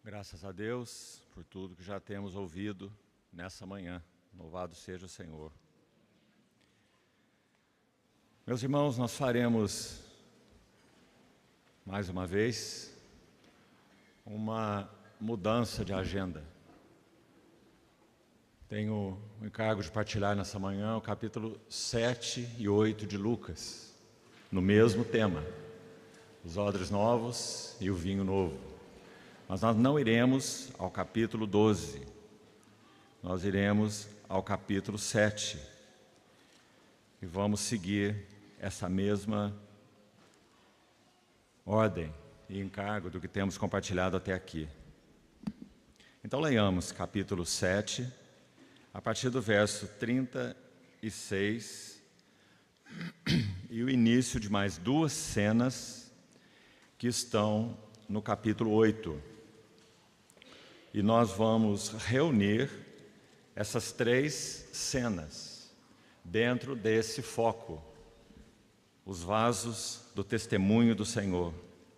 Graças a Deus por tudo que já temos ouvido nessa manhã. Louvado seja o Senhor. Meus irmãos, nós faremos mais uma vez uma mudança de agenda. Tenho o encargo de partilhar nessa manhã o capítulo 7 e 8 de Lucas, no mesmo tema, os odres novos e o vinho novo. Mas nós não iremos ao capítulo 12, nós iremos ao capítulo 7 e vamos seguir essa mesma ordem e encargo do que temos compartilhado até aqui. Então leiamos capítulo 7, a partir do verso 36 e o início de mais duas cenas que estão no capítulo 8. E nós vamos reunir essas três cenas dentro desse foco. Os vasos do testemunho do Senhor,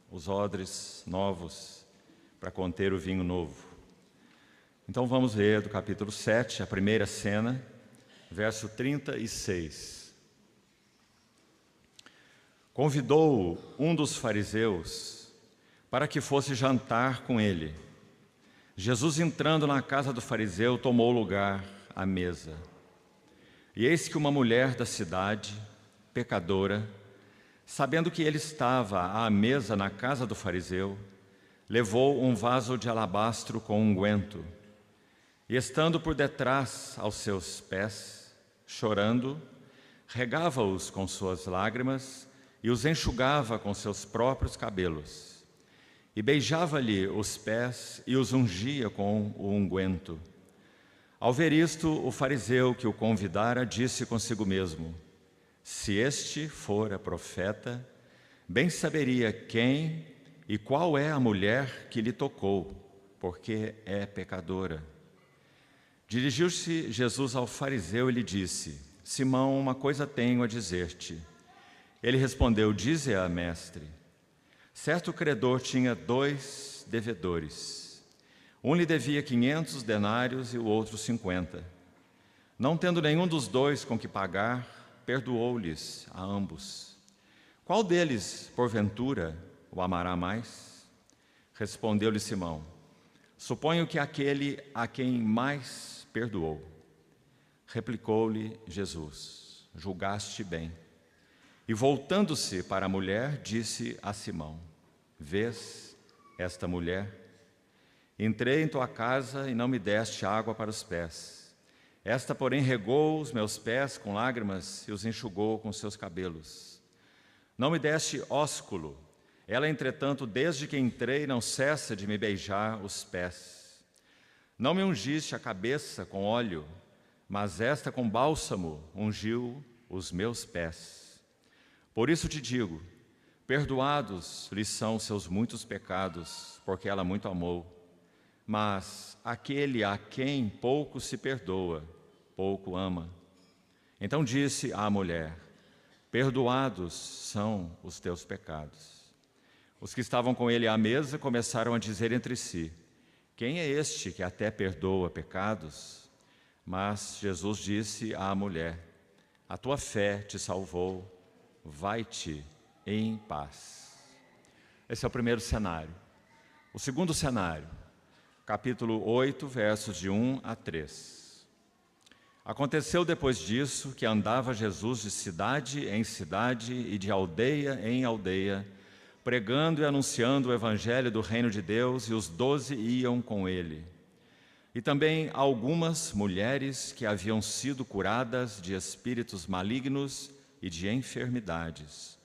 os odres novos para conter o vinho novo. Então vamos ler do capítulo 7, a primeira cena, verso 36. Convidou-o um dos fariseus para que fosse jantar com ele. Jesus, entrando na casa do fariseu, tomou lugar à mesa. E eis que uma mulher da cidade, pecadora, sabendo que ele estava à mesa na casa do fariseu, levou um vaso de alabastro com unguento, e estando por detrás aos seus pés, chorando, regava-os com suas lágrimas e os enxugava com seus próprios cabelos. E beijava-lhe os pés e os ungia com o unguento. Ao ver isto, o fariseu que o convidara disse consigo mesmo: se este fora profeta, bem saberia quem e qual é a mulher que lhe tocou, porque é pecadora. Dirigiu-se Jesus ao fariseu e lhe disse: Simão, uma coisa tenho a dizer-te. Ele respondeu: dize-a, mestre. Certo credor tinha 2 devedores. Um lhe devia 500 denários e o outro 50. Não tendo nenhum dos dois com que pagar, perdoou-lhes a ambos. Qual deles, porventura, o amará mais? Respondeu-lhe Simão: suponho que aquele a quem mais perdoou. Replicou-lhe Jesus: julgaste bem. E voltando-se para a mulher, disse a Simão: vês esta mulher? Entrei em tua casa e não me deste água para os pés. Esta, porém, regou os meus pés com lágrimas e os enxugou com seus cabelos. Não me deste ósculo. Ela, entretanto, desde que entrei, não cessa de me beijar os pés. Não me ungiste a cabeça com óleo, mas esta com bálsamo ungiu os meus pés. Por isso te digo, perdoados lhe são seus muitos pecados, porque ela muito amou. Mas aquele a quem pouco se perdoa, pouco ama. Então disse à mulher: perdoados são os teus pecados. Os que estavam com ele à mesa começaram a dizer entre si: quem é este que até perdoa pecados? Mas Jesus disse à mulher: a tua fé te salvou. Vai-te em paz. Esse é o primeiro cenário. O segundo cenário, capítulo 8, versos de 1 a 3. Aconteceu depois disso que andava Jesus de cidade em cidade e de aldeia em aldeia, pregando e anunciando o evangelho do reino de Deus, e os 12 iam com ele. E também algumas mulheres que haviam sido curadas de espíritos malignos e de enfermidades.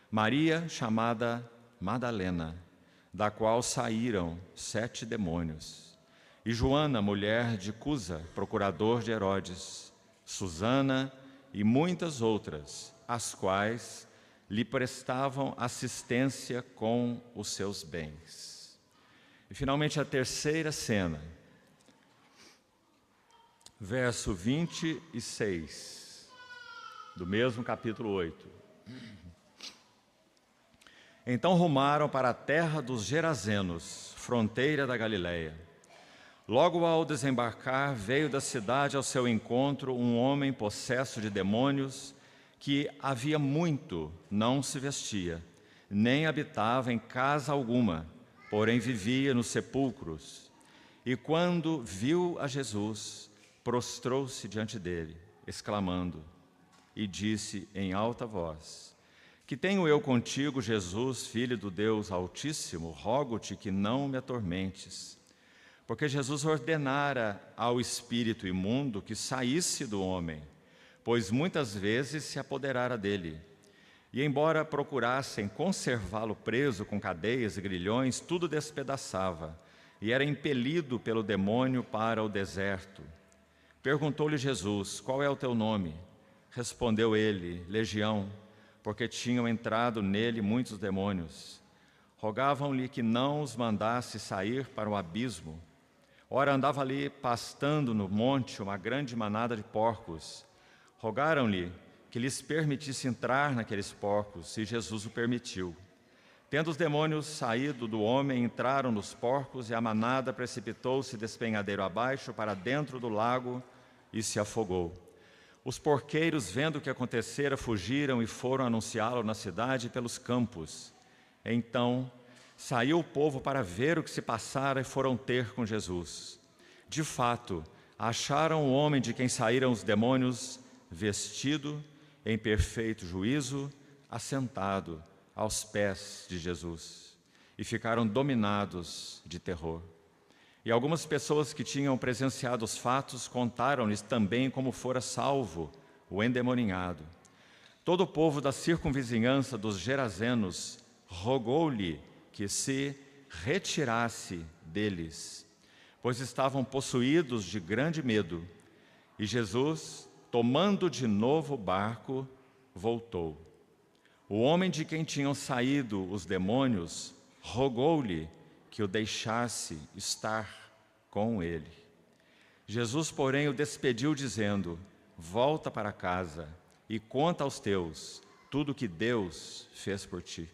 Maria, chamada Madalena, da qual saíram 7 demônios. E Joana, mulher de Cusa, procurador de Herodes. Susana e muitas outras, as quais lhe prestavam assistência com os seus bens. E finalmente a terceira cena, verso 26. Do mesmo capítulo 8. Então rumaram para a terra dos Gerazenos, fronteira da Galileia. Logo ao desembarcar, veio da cidade ao seu encontro um homem possesso de demônios, que havia muito não se vestia, nem habitava em casa alguma, porém vivia nos sepulcros. E quando viu a Jesus, prostrou-se diante dele, exclamando, e disse em alta voz: Que tenho eu contigo, Jesus, Filho do Deus Altíssimo? Rogo-te que não me atormentes. Porque Jesus ordenara ao espírito imundo que saísse do homem, pois muitas vezes se apoderara dele. E embora procurassem conservá-lo preso com cadeias e grilhões, tudo despedaçava, e era impelido pelo demônio para o deserto. Perguntou-lhe Jesus: Qual é o teu nome? Respondeu ele: Legião, porque tinham entrado nele muitos demônios. Rogavam-lhe que não os mandasse sair para o abismo. Ora, andava ali pastando no monte uma grande manada de porcos. Rogaram-lhe que lhes permitisse entrar naqueles porcos, e Jesus o permitiu. Tendo os demônios saído do homem, entraram nos porcos, e a manada precipitou-se despenhadeiro abaixo para dentro do lago e se afogou. Os porqueiros, vendo o que acontecera, fugiram e foram anunciá-lo na cidade e pelos campos. Então saiu o povo para ver o que se passara e foram ter com Jesus. De fato, acharam o homem de quem saíram os demônios, vestido em perfeito juízo, assentado aos pés de Jesus, e ficaram dominados de terror. E algumas pessoas que tinham presenciado os fatos contaram-lhes também como fora salvo o endemoninhado. Todo o povo da circunvizinhança dos Gerazenos rogou-lhe que se retirasse deles, pois estavam possuídos de grande medo. E Jesus, tomando de novo o barco, voltou. O homem de quem tinham saído os demônios rogou-lhe que o deixasse estar com ele. Jesus, porém, o despediu, dizendo: Volta para casa e conta aos teus tudo o que Deus fez por ti.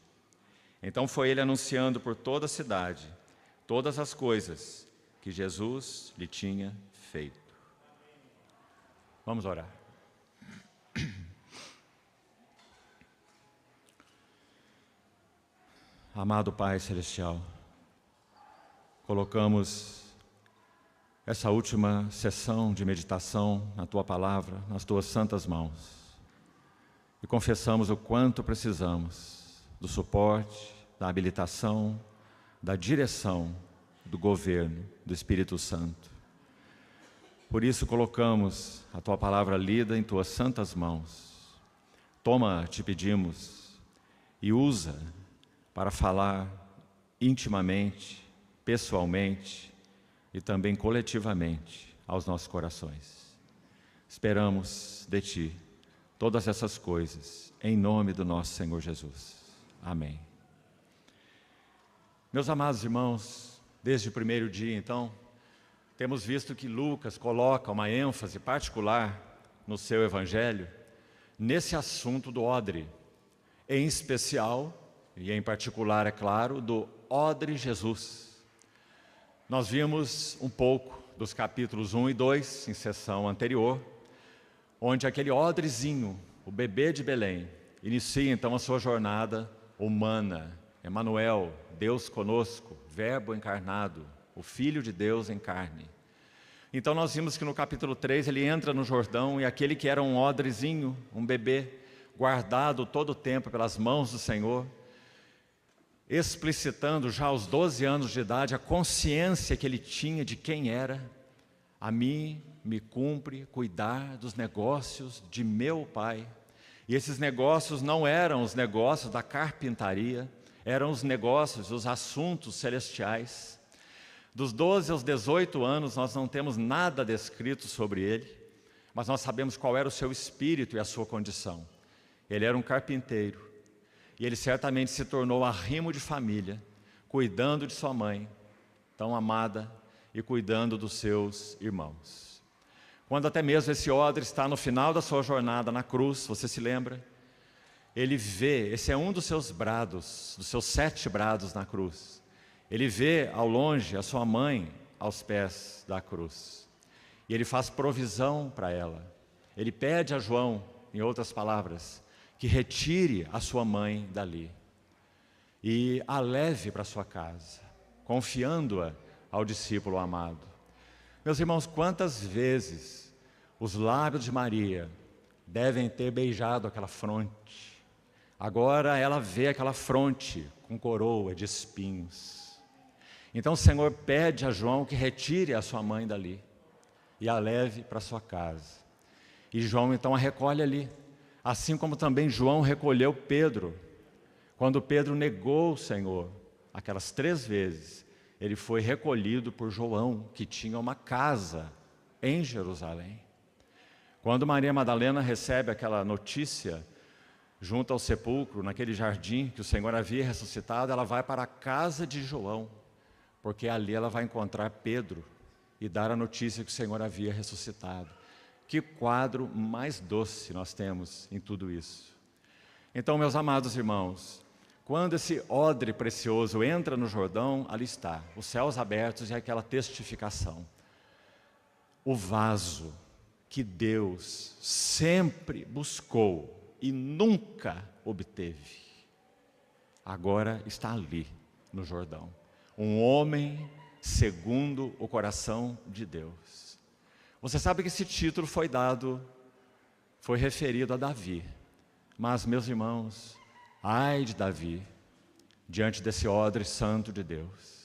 Então foi ele anunciando por toda a cidade todas as coisas que Jesus lhe tinha feito. Vamos orar. Amado Pai Celestial, colocamos essa última sessão de meditação na Tua Palavra, nas Tuas santas mãos, e confessamos o quanto precisamos do suporte, da habilitação, da direção, do governo, do Espírito Santo. Por isso colocamos a Tua Palavra lida em Tuas santas mãos. Toma, te pedimos, e usa para falar intimamente, pessoalmente e também coletivamente aos nossos corações. Esperamos de Ti todas essas coisas, em nome do nosso Senhor Jesus. Amém. Meus amados irmãos, desde o primeiro dia, então, temos visto que Lucas coloca uma ênfase particular no seu evangelho nesse assunto do odre, em especial, e em particular, é claro, do odre Jesus. Nós vimos um pouco dos capítulos 1 e 2, em sessão anterior, onde aquele odrezinho, o bebê de Belém, inicia então a sua jornada humana. Emanuel, Deus conosco, Verbo encarnado, o Filho de Deus em carne. Então nós vimos que no capítulo 3 ele entra no Jordão, e aquele que era um odrezinho, um bebê, guardado todo o tempo pelas mãos do Senhor, explicitando já aos 12 anos de idade a consciência que ele tinha de quem era. A mim me cumpre cuidar dos negócios de meu Pai. E esses negócios não eram os negócios da carpintaria, eram os negócios, os assuntos celestiais. Dos 12 aos 18 anos nós não temos nada descrito sobre ele, mas nós sabemos qual era o seu espírito e a sua condição. Ele era um carpinteiro, e ele certamente se tornou arrimo de família, cuidando de sua mãe, tão amada, e cuidando dos seus irmãos. Quando até mesmo esse odre está no final da sua jornada na cruz, você se lembra? ele vê, esse é um dos seus brados, dos seus 7 brados na cruz. Ele vê ao longe a sua mãe aos pés da cruz. E ele faz provisão para ela. Ele pede a João, em outras palavras, que retire a sua mãe dali e a leve para sua casa, confiando-a ao discípulo amado. Meus irmãos, quantas vezes os lábios de Maria devem ter beijado aquela fronte. Agora ela vê aquela fronte com coroa de espinhos. Então o Senhor pede a João que retire a sua mãe dali e a leve para sua casa. E João então a recolhe ali, assim como também João recolheu Pedro. Quando Pedro negou o Senhor, aquelas 3 vezes, ele foi recolhido por João, que tinha uma casa em Jerusalém. Quando Maria Madalena recebe aquela notícia, junto ao sepulcro, naquele jardim que o Senhor havia ressuscitado, ela vai para a casa de João, porque ali ela vai encontrar Pedro e dar a notícia que o Senhor havia ressuscitado. Que quadro mais doce nós temos em tudo isso. Então, meus amados irmãos, quando esse odre precioso entra no Jordão, ali está, os céus abertos e aquela testificação. O vaso que Deus sempre buscou e nunca obteve, agora está ali no Jordão. Um homem segundo o coração de Deus. Você sabe que esse título foi referido a Davi. Mas, meus irmãos, ai de Davi, diante desse odre santo de Deus.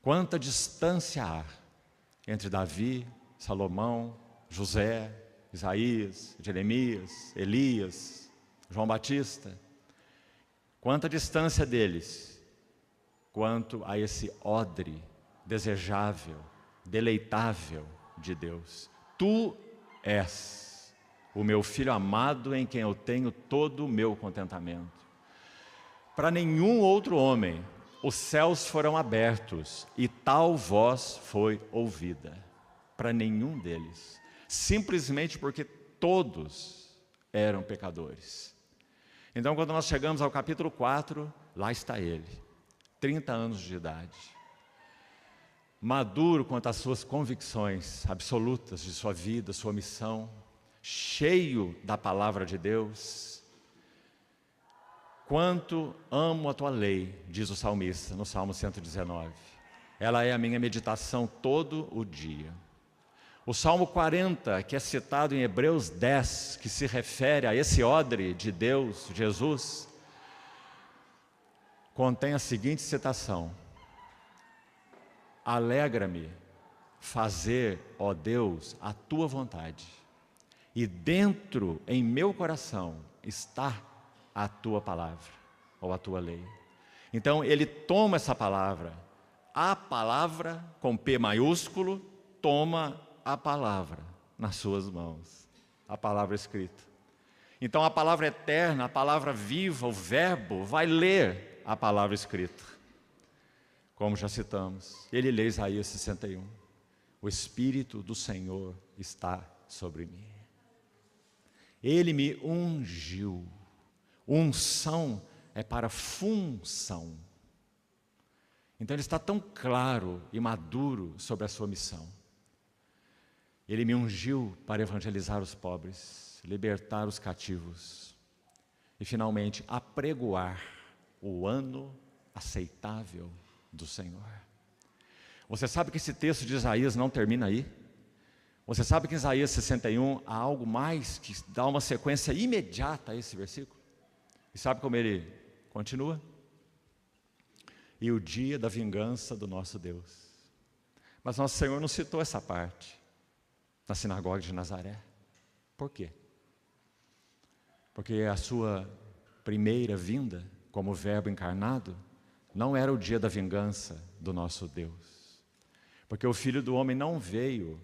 Quanta distância há entre Davi, Salomão, José, Isaías, Jeremias, Elias, João Batista. Quanta distância deles, quanto a esse odre desejável, deleitável de Deus. Tu és o meu Filho amado, em quem eu tenho todo o meu contentamento. Para nenhum outro homem os céus foram abertos e tal voz foi ouvida. Para nenhum deles, simplesmente porque todos eram pecadores. Então, quando nós chegamos ao capítulo 4, lá está ele, 30 anos de idade, maduro quanto às suas convicções absolutas de sua vida, sua missão, cheio da palavra de Deus. Quanto amo a tua lei, diz o salmista no Salmo 119. Ela é a minha meditação todo o dia. O Salmo 40, que é citado em Hebreus 10, que se refere a esse odre de Deus, Jesus, contém a seguinte citação: alegra-me fazer, ó Deus, a tua vontade, e dentro em meu coração está a tua palavra, ou a tua lei. Então ele toma essa palavra, a palavra com P maiúsculo, toma a palavra nas suas mãos, a palavra escrita. Então a palavra eterna, a palavra viva, o verbo, vai ler a palavra escrita. Como já citamos, ele lê Isaías 61. O Espírito do Senhor está sobre mim. Ele me ungiu. Unção é para função. Então ele está tão claro e maduro sobre a sua missão. Ele me ungiu para evangelizar os pobres, libertar os cativos e finalmente apregoar o ano aceitável do Senhor. Você sabe que esse texto de Isaías não termina aí? Você sabe que em Isaías 61 há algo mais que dá uma sequência imediata a esse versículo? E sabe como ele continua? E o dia da vingança do nosso Deus. Mas nosso Senhor não citou essa parte na sinagoga de Nazaré. Por quê? Porque a sua primeira vinda, como verbo encarnado, não era o dia da vingança do nosso Deus. Porque o Filho do Homem não veio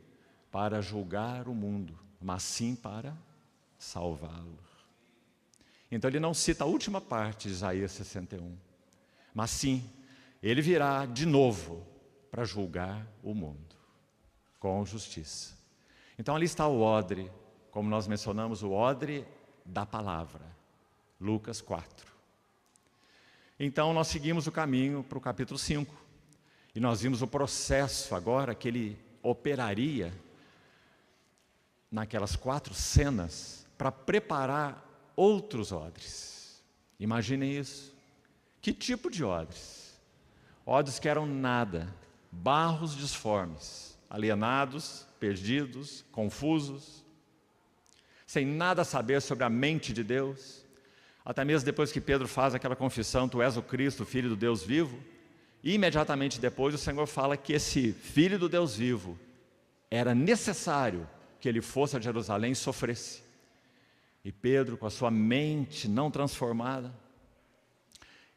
para julgar o mundo, mas sim para salvá-lo. Então ele não cita a última parte de Isaías 61, mas sim, ele virá de novo para julgar o mundo com justiça. Então ali está o odre, como nós mencionamos, o odre da palavra. Lucas 4. Então nós seguimos o caminho para o capítulo 5. E nós vimos o processo agora que ele operaria naquelas 4 cenas para preparar outros odres. Imaginem isso. Que tipo de odres? Odres que eram nada, barros disformes, alienados, perdidos, confusos, sem nada saber sobre a mente de Deus. Até mesmo depois que Pedro faz aquela confissão, tu és o Cristo, o Filho do Deus vivo, e imediatamente depois o Senhor fala que esse Filho do Deus vivo era necessário que ele fosse a Jerusalém e sofresse. E Pedro, com a sua mente não transformada,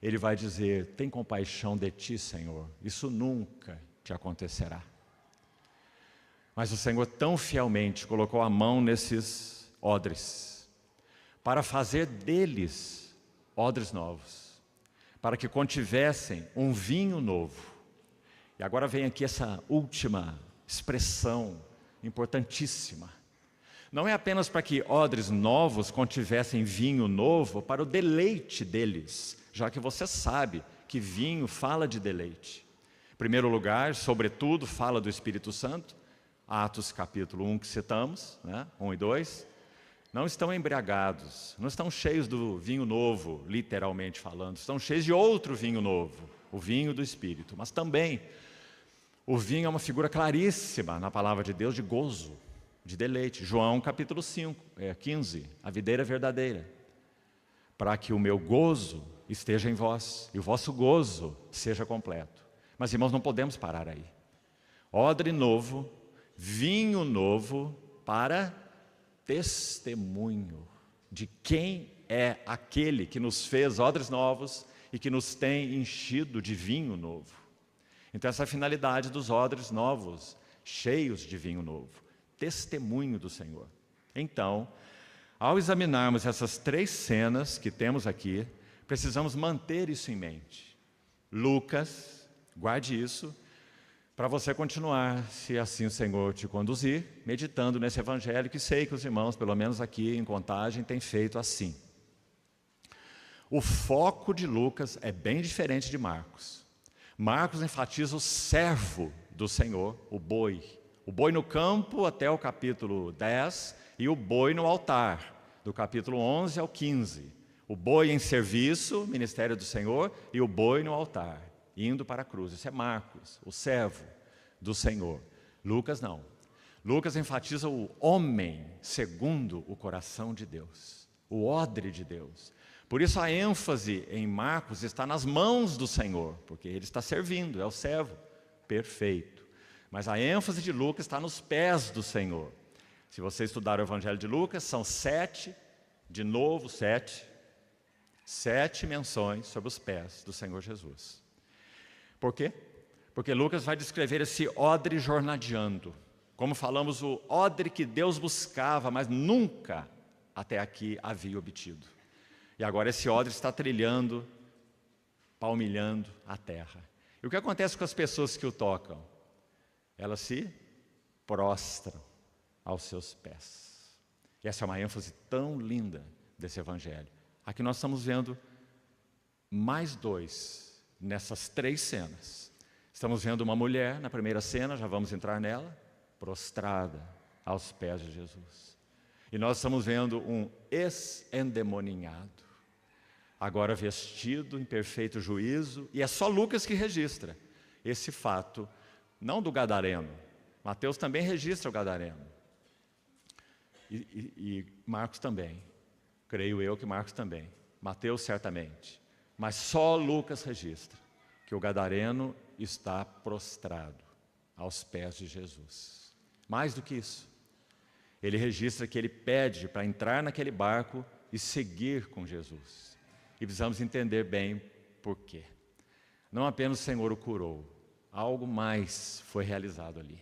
ele vai dizer, tem compaixão de ti, Senhor, isso nunca te acontecerá. Mas o Senhor tão fielmente colocou a mão nesses odres, para fazer deles odres novos, para que contivessem um vinho novo. E agora vem aqui essa última expressão importantíssima. Não é apenas para que odres novos contivessem vinho novo para o deleite deles, já que você sabe que vinho fala de deleite. Em primeiro lugar, sobretudo, fala do Espírito Santo. Atos capítulo 1 que citamos, 1 e 2. Não estão embriagados, não estão cheios do vinho novo, literalmente falando. Estão cheios de outro vinho novo, o vinho do Espírito. Mas também, o vinho é uma figura claríssima na palavra de Deus de gozo, de deleite. João capítulo 15, a videira verdadeira. Para que o meu gozo esteja em vós, e o vosso gozo seja completo. Mas, irmãos, não podemos parar aí. Odre novo, vinho novo para testemunho de quem é aquele que nos fez odres novos e que nos tem enchido de vinho novo. Então essa é a finalidade dos odres novos, cheios de vinho novo, testemunho do Senhor. Então, ao examinarmos essas 3 cenas que temos aqui, precisamos manter isso em mente. Lucas, guarde isso, para você continuar, se assim o Senhor te conduzir, meditando nesse evangelho, que sei que os irmãos, pelo menos aqui em Contagem, têm feito assim. O foco de Lucas é bem diferente de Marcos. Marcos enfatiza o servo do Senhor, o boi no campo até o capítulo 10 e o boi no altar, do capítulo 11 ao 15. O boi em serviço, ministério do Senhor, e o boi no altar, indo para a cruz. Isso é Marcos, o servo do Senhor. Lucas não. Lucas enfatiza o homem segundo o coração de Deus, o odre de Deus. Por isso a ênfase em Marcos está nas mãos do Senhor, porque ele está servindo, é o servo perfeito. Mas a ênfase de Lucas está nos pés do Senhor. Se você estudar o Evangelho de Lucas, são 7 menções sobre os pés do Senhor Jesus. Por quê? Porque Lucas vai descrever esse odre jornadeando. Como falamos, o odre que Deus buscava, mas nunca até aqui havia obtido. E agora esse odre está trilhando, palmilhando a terra. E o que acontece com as pessoas que o tocam? Elas se prostram aos seus pés. E essa é uma ênfase tão linda desse evangelho. Aqui nós estamos vendo mais 2 nessas 3 cenas. Estamos vendo uma mulher na primeira cena, já vamos entrar nela, prostrada aos pés de Jesus. E nós estamos vendo um ex-endemoninhado, agora vestido em perfeito juízo, e é só Lucas que registra esse fato, não do gadareno. Mateus também registra o gadareno. E Marcos também. Creio eu que Marcos também. Mateus certamente. Mas só Lucas registra que o gadareno está prostrado aos pés de Jesus. Mais do que isso, ele registra que ele pede para entrar naquele barco e seguir com Jesus. E precisamos entender bem por quê. Não apenas o Senhor o curou, algo mais foi realizado ali.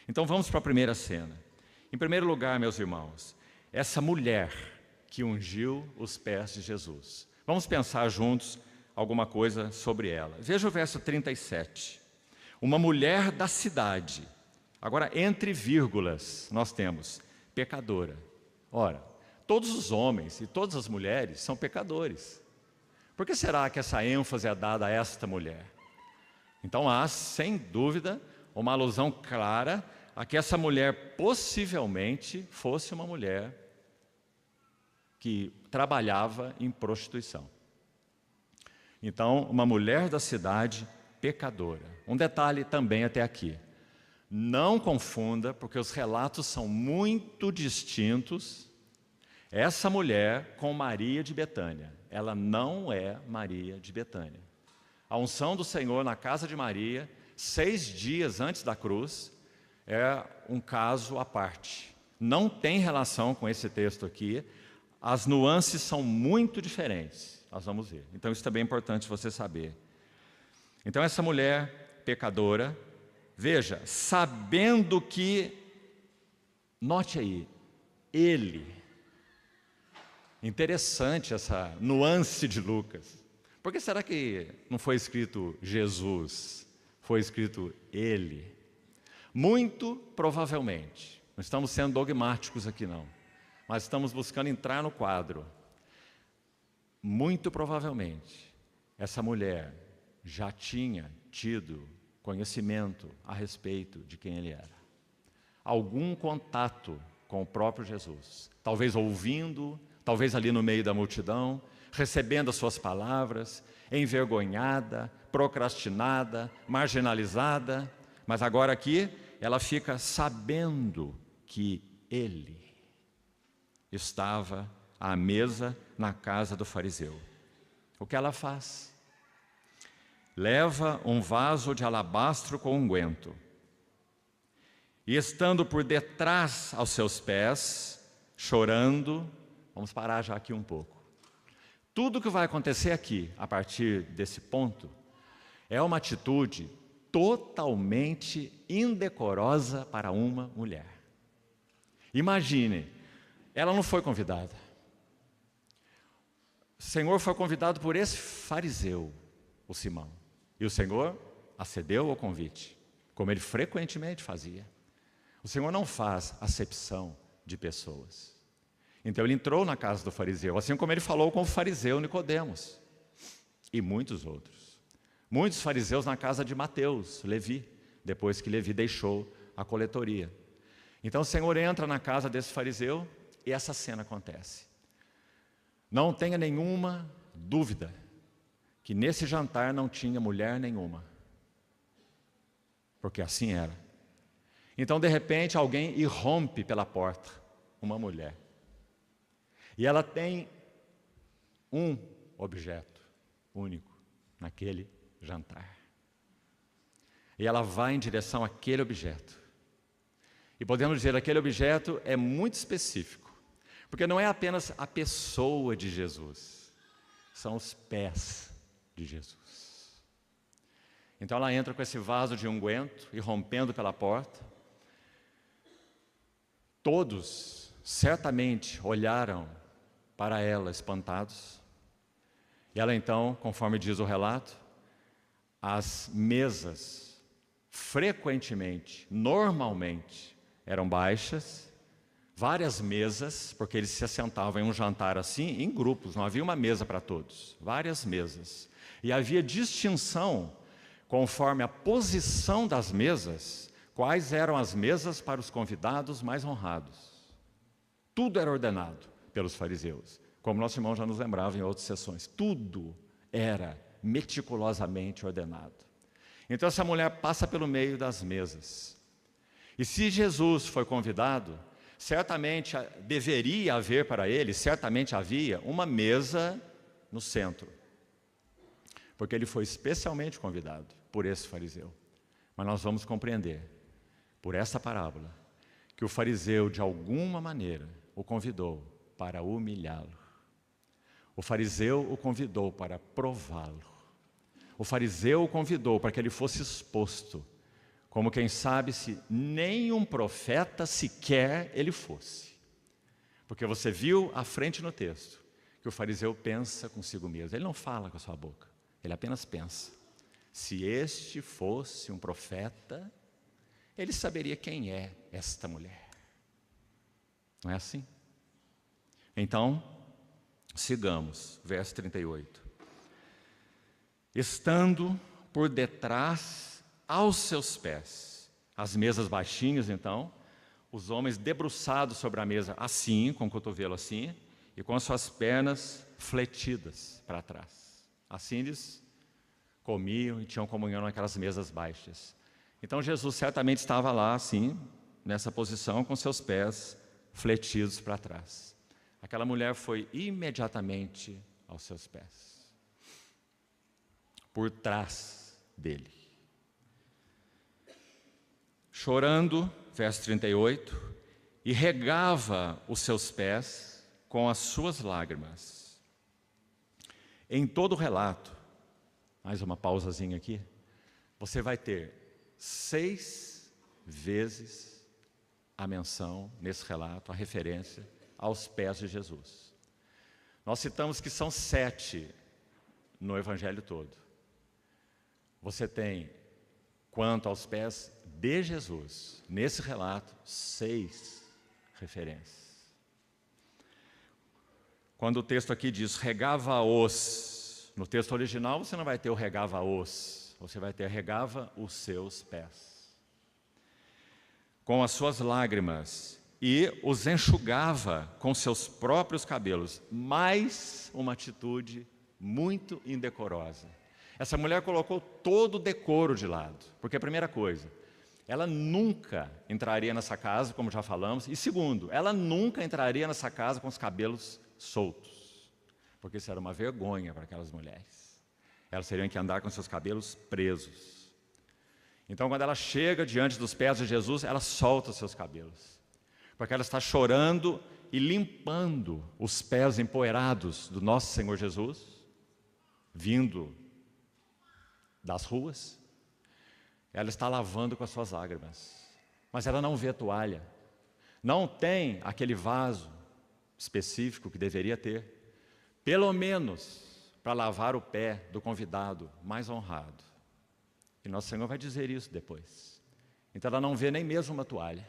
Então vamos para a primeira cena. Em primeiro lugar, meus irmãos, essa mulher que ungiu os pés de Jesus. Vamos pensar juntos alguma coisa sobre ela. Veja o verso 37. Uma mulher da cidade. Agora, entre vírgulas, nós temos pecadora. Ora, todos os homens e todas as mulheres são pecadores. Por que será que essa ênfase é dada a esta mulher? Então há, sem dúvida, uma alusão clara a que essa mulher possivelmente fosse uma mulher que trabalhava em prostituição. Então, uma mulher da cidade pecadora. Um detalhe também até aqui. Não confunda, porque os relatos são muito distintos, essa mulher com Maria de Betânia. Ela não é Maria de Betânia. A unção do Senhor na casa de Maria, 6 dias antes da cruz, é um caso à parte. Não tem relação com esse texto aqui. As nuances são muito diferentes. Nós vamos ver. Então isso também é importante você saber. Então essa mulher pecadora, veja, sabendo que, note aí, ele, interessante essa nuance de Lucas. Por que será que não foi escrito Jesus? Foi escrito ele? Muito provavelmente, não estamos sendo dogmáticos aqui não, mas estamos buscando entrar no quadro. Muito provavelmente, essa mulher já tinha tido conhecimento a respeito de quem ele era. Algum contato com o próprio Jesus. Talvez ouvindo, talvez ali no meio da multidão, recebendo as suas palavras, envergonhada, procrastinada, marginalizada. Mas agora aqui, ela fica sabendo que ele estava à mesa na casa do fariseu. O que ela faz? Leva um vaso de alabastro com unguento e, estando por detrás aos seus pés, chorando, vamos parar já aqui um pouco. Tudo que vai acontecer aqui, a partir desse ponto, é uma atitude totalmente indecorosa para uma mulher. Imagine, ela não foi convidada. O Senhor foi convidado por esse fariseu, o Simão. E o Senhor acedeu ao convite, como ele frequentemente fazia. O Senhor não faz acepção de pessoas. Então ele entrou na casa do fariseu, assim como ele falou com o fariseu Nicodemos e muitos outros. Muitos fariseus na casa de Mateus, Levi, depois que Levi deixou a coletoria. Então o Senhor entra na casa desse fariseu e essa cena acontece. Não tenha nenhuma dúvida que nesse jantar não tinha mulher nenhuma, porque assim era. Então de repente alguém irrompe pela porta, uma mulher. E ela tem um objeto único naquele jantar. E ela vai em direção àquele objeto. E podemos dizer, aquele objeto é muito específico, porque não é apenas a pessoa de Jesus, são os pés de Jesus. Então ela entra com esse vaso de unguento, irrompendo pela porta. Todos certamente olharam para ela espantados. E ela então, conforme diz o relato, as mesas frequentemente, normalmente, eram baixas, várias mesas, porque eles se assentavam em um jantar assim, em grupos, não havia uma mesa para todos, várias mesas. E havia distinção, conforme a posição das mesas, quais eram as mesas para os convidados mais honrados. Tudo era ordenado pelos fariseus, como nosso irmão já nos lembrava em outras sessões. Tudo era meticulosamente ordenado. Então essa mulher passa pelo meio das mesas. E se Jesus foi convidado, certamente deveria haver para ele, certamente havia, uma mesa no centro. Porque ele foi especialmente convidado por esse fariseu. Mas nós vamos compreender, por essa parábola, que o fariseu, de alguma maneira, o convidou para humilhá-lo. O fariseu o convidou para prová-lo. O fariseu o convidou para que ele fosse exposto, como quem sabe se nem um profeta sequer ele fosse. Porque você viu à frente no texto que o fariseu pensa consigo mesmo. Ele não fala com a sua boca, ele apenas pensa. Se este fosse um profeta, ele saberia quem é esta mulher. Não é assim? Então, sigamos, verso 38. Estando por detrás aos seus pés, as mesas baixinhas, então, os homens debruçados sobre a mesa assim, com o cotovelo assim, e com as suas pernas fletidas para trás. Assim eles comiam e tinham comunhão naquelas mesas baixas. Então Jesus certamente estava lá assim, nessa posição, com seus pés fletidos para trás. Aquela mulher foi imediatamente aos seus pés, por trás dele. Chorando, verso 38, e regava os seus pés com as suas lágrimas. Em todo o relato, mais uma pausazinha aqui, você vai ter 6 vezes a menção nesse relato, a referência aos pés de Jesus. Nós citamos que são 7 no Evangelho todo. Você tem, quanto aos pés de Jesus, nesse relato, 6 referências. Quando o texto aqui diz regava-os, no texto original você não vai ter o regava-os, você vai ter regava os seus pés. Com as suas lágrimas, e os enxugava com seus próprios cabelos. Mais uma atitude muito indecorosa. Essa mulher colocou todo o decoro de lado, porque a primeira coisa, ela nunca entraria nessa casa, como já falamos, e segundo, ela nunca entraria nessa casa com os cabelos soltos, porque isso era uma vergonha para aquelas mulheres. Elas teriam que andar com seus cabelos presos. Então, quando ela chega diante dos pés de Jesus, ela solta os seus cabelos, porque ela está chorando e limpando os pés empoeirados do nosso Senhor Jesus, vindo das ruas. Ela está lavando com as suas lágrimas, mas ela não vê a toalha, não tem aquele vaso específico que deveria ter, pelo menos para lavar o pé do convidado mais honrado. E nosso Senhor vai dizer isso depois. Então ela não vê nem mesmo uma toalha.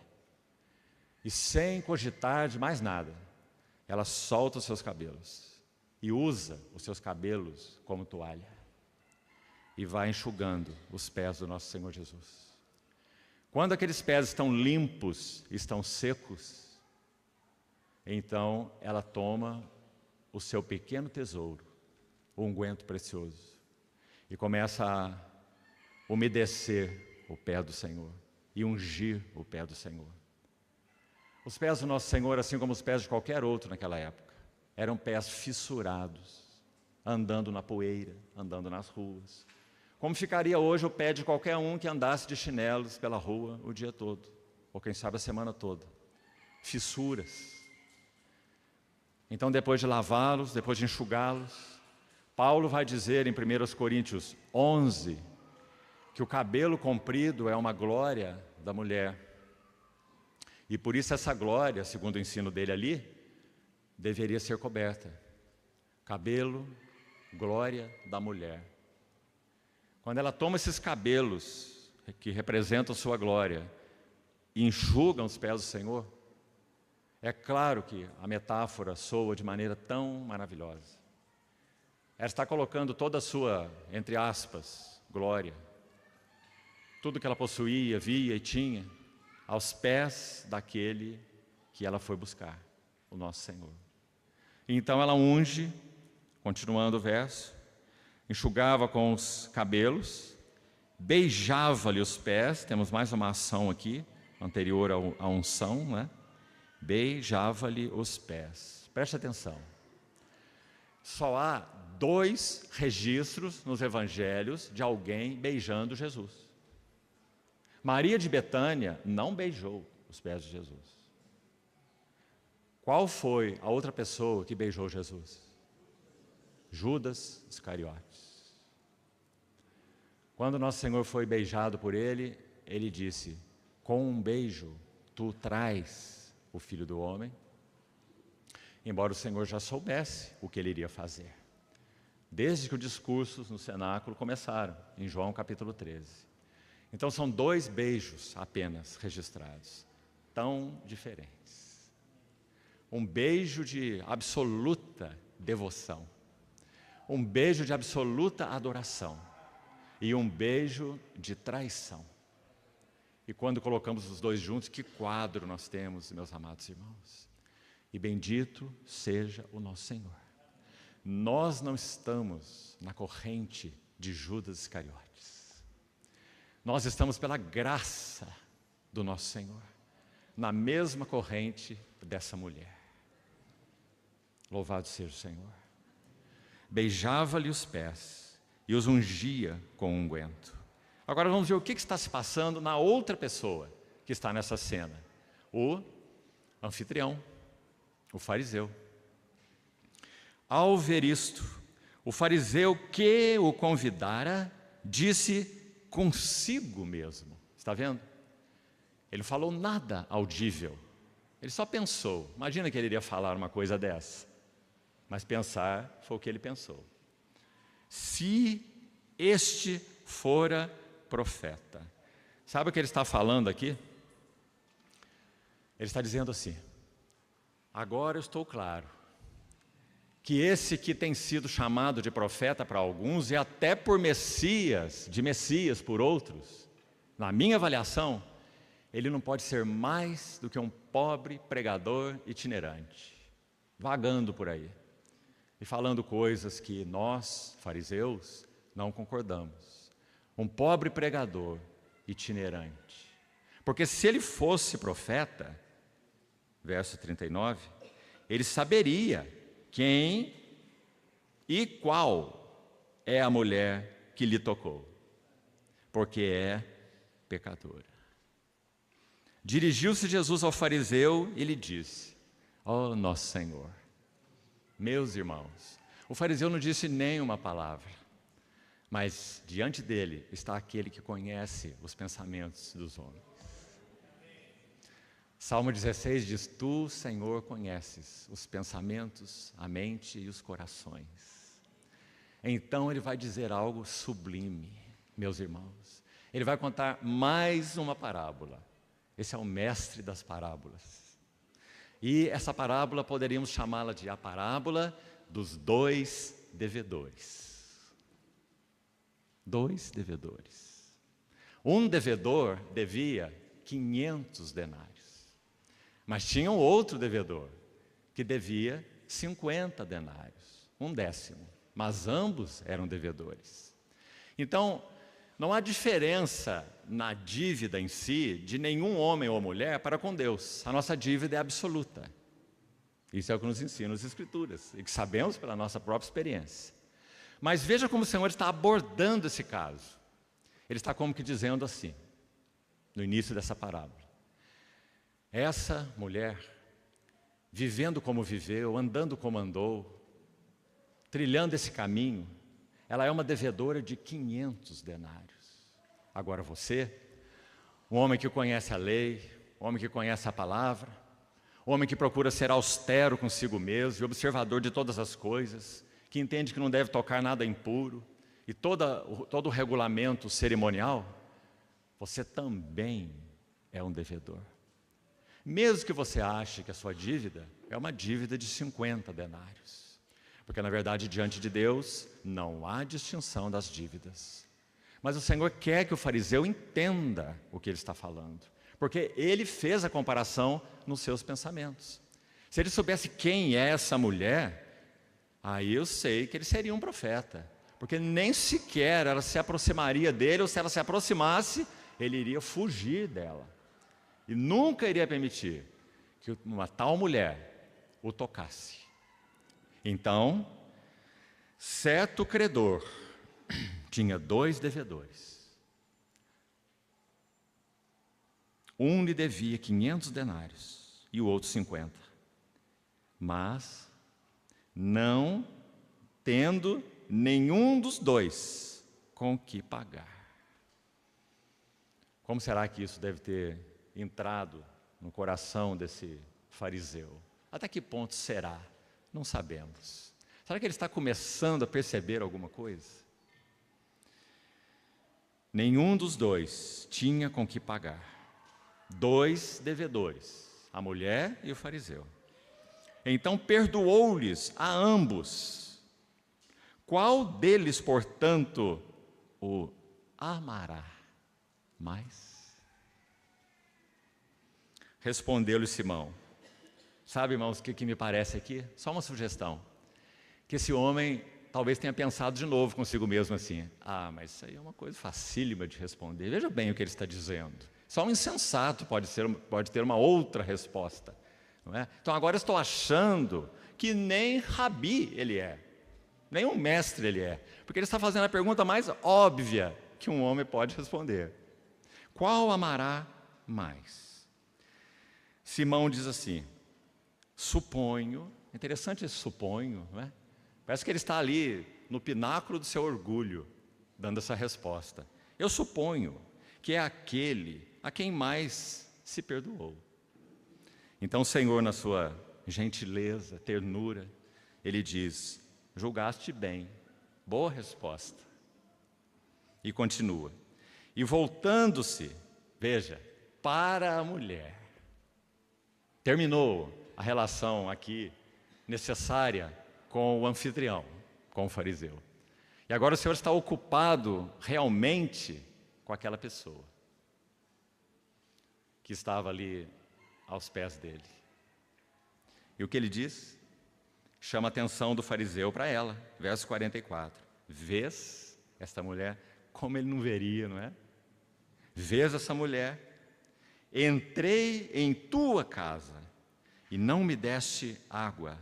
E sem cogitar de mais nada, ela solta os seus cabelos e usa os seus cabelos como toalha. E vai enxugando os pés do nosso Senhor Jesus. Quando aqueles pés estão limpos, estão secos, então ela toma o seu pequeno tesouro, o unguento precioso, e começa a umedecer o pé do Senhor e ungir o pé do Senhor. Os pés do nosso Senhor, assim como os pés de qualquer outro naquela época, eram pés fissurados, andando na poeira, andando nas ruas. Como ficaria hoje o pé de qualquer um que andasse de chinelos pela rua o dia todo, ou quem sabe a semana toda. Fissuras. Então, depois de lavá-los, depois de enxugá-los, Paulo vai dizer em 1 Coríntios 11, que o cabelo comprido é uma glória da mulher. E por isso essa glória, segundo o ensino dele ali, deveria ser coberta. Cabelo, glória da mulher. Quando ela toma esses cabelos, que representam sua glória, e enxugam os pés do Senhor, é claro que a metáfora soa de maneira tão maravilhosa. Ela está colocando toda a sua, entre aspas, glória, tudo que ela possuía, via e tinha, aos pés daquele que ela foi buscar, o nosso Senhor. Então ela unge, continuando o verso, enxugava com os cabelos, beijava-lhe os pés, temos mais uma ação aqui, anterior à unção, né? Beijava-lhe os pés. Preste atenção. Só há 2 registros nos evangelhos de alguém beijando Jesus. Maria de Betânia não beijou os pés de Jesus. Qual foi a outra pessoa que beijou Jesus? Judas Iscariotes. Quando nosso Senhor foi beijado por ele, ele disse: com um beijo tu traz o Filho do Homem. Embora o Senhor já soubesse o que ele iria fazer, desde que os discursos no cenáculo começaram, em João capítulo 13. Então são 2 beijos apenas registrados, tão diferentes. um beijo de absoluta devoção, um beijo de absoluta adoração e um beijo de traição. E quando colocamos os dois juntos, que quadro nós temos, meus amados irmãos. E bendito seja o nosso Senhor. Nós não estamos na corrente de Judas Iscariotes. Nós estamos pela graça do nosso Senhor, na mesma corrente dessa mulher. Louvado seja o Senhor. Beijava-lhe os pés e os ungia com unguento. Agora vamos ver o que está se passando na outra pessoa que está nessa cena. O anfitrião, o fariseu. Ao ver isto, o fariseu que o convidara disse consigo mesmo. Está vendo? Ele não falou nada audível. Ele só pensou. Imagina que ele iria falar uma coisa dessa. Mas pensar foi o que ele pensou. Se este fora profeta. Sabe o que ele está falando aqui? Ele está dizendo assim: agora eu estou claro que esse que tem sido chamado de profeta para alguns e até por Messias, de Messias por outros, na minha avaliação, ele não pode ser mais do que um pobre pregador itinerante, vagando por aí e falando coisas que nós, fariseus, não concordamos. Um pobre pregador itinerante. Porque se ele fosse profeta, verso 39, ele saberia quem e qual é a mulher que lhe tocou, porque é pecadora. Dirigiu-se Jesus ao fariseu e lhe disse: ó nosso Senhor, meus irmãos. O fariseu não disse nem uma palavra, mas diante dele está aquele que conhece os pensamentos dos homens. Salmo 16 diz: tu, Senhor, conheces os pensamentos, a mente e os corações. Então ele vai dizer algo sublime, meus irmãos. Ele vai contar mais uma parábola. Esse é o mestre das parábolas. E essa parábola poderíamos chamá-la de a parábola dos dois devedores. Dois devedores. Um devedor devia 500 denários. Mas tinha um outro devedor que devia 50 denários, 1/10. Mas ambos eram devedores. Então, não há diferença na dívida em si de nenhum homem ou mulher para com Deus. A nossa dívida é absoluta. Isso é o que nos ensinam as Escrituras e que sabemos pela nossa própria experiência. Mas veja como o Senhor está abordando esse caso. Ele está como que dizendo assim, no início dessa parábola: essa mulher, vivendo como viveu, andando como andou, trilhando esse caminho, ela é uma devedora de 500 denários. Agora você, um homem que conhece a lei, um homem que conhece a palavra, um homem que procura ser austero consigo mesmo e observador de todas as coisas, que entende que não deve tocar nada impuro, e todo o regulamento cerimonial, você também é um devedor. Mesmo que você ache que a sua dívida é uma dívida de 50 denários. Porque, na verdade, diante de Deus, não há distinção das dívidas. Mas o Senhor quer que o fariseu entenda o que ele está falando. Porque ele fez a comparação nos seus pensamentos. Se ele soubesse quem é essa mulher, aí eu sei que ele seria um profeta. Porque nem sequer ela se aproximaria dele, ou se ela se aproximasse, ele iria fugir dela. E nunca iria permitir que uma tal mulher o tocasse. Então, certo credor tinha 2 devedores. Um lhe devia 500 denários e o outro 50. Mas, não tendo nenhum dos dois com que pagar. Como será que isso deve ter entrado no coração desse fariseu? Até que ponto será? Não sabemos. Será que ele está começando a perceber alguma coisa? Nenhum dos dois tinha com que pagar. 2 devedores, a mulher e o fariseu. Então perdoou-lhes a ambos. Qual deles, portanto, o amará mais? Respondeu-lhe Simão. Sabe, irmãos, o que me parece aqui? Só uma sugestão. Que esse homem talvez tenha pensado de novo consigo mesmo assim: ah, mas isso aí é uma coisa facílima de responder. Veja bem o que ele está dizendo. Só um insensato pode ter uma outra resposta, não é? Então agora eu estou achando que nem rabi ele é, nem um mestre ele é, porque ele está fazendo a pergunta mais óbvia que um homem pode responder: qual amará mais? Simão diz assim: suponho. Interessante esse suponho, não é? Parece que ele está ali no pináculo do seu orgulho, dando essa resposta. Eu suponho que é aquele a quem mais se perdoou. Então o Senhor, na sua gentileza, ternura, ele diz: julgaste bem, boa resposta. E continua: e voltando-se, veja, para a mulher. Terminou a relação aqui necessária com o anfitrião, com o fariseu. E agora o Senhor está ocupado realmente com aquela pessoa que estava ali aos pés dele. E o que ele diz? Chama a atenção do fariseu para ela, verso 44. Vês esta mulher, como ele não veria, não é? Vês essa mulher? Entrei em tua casa e não me deste água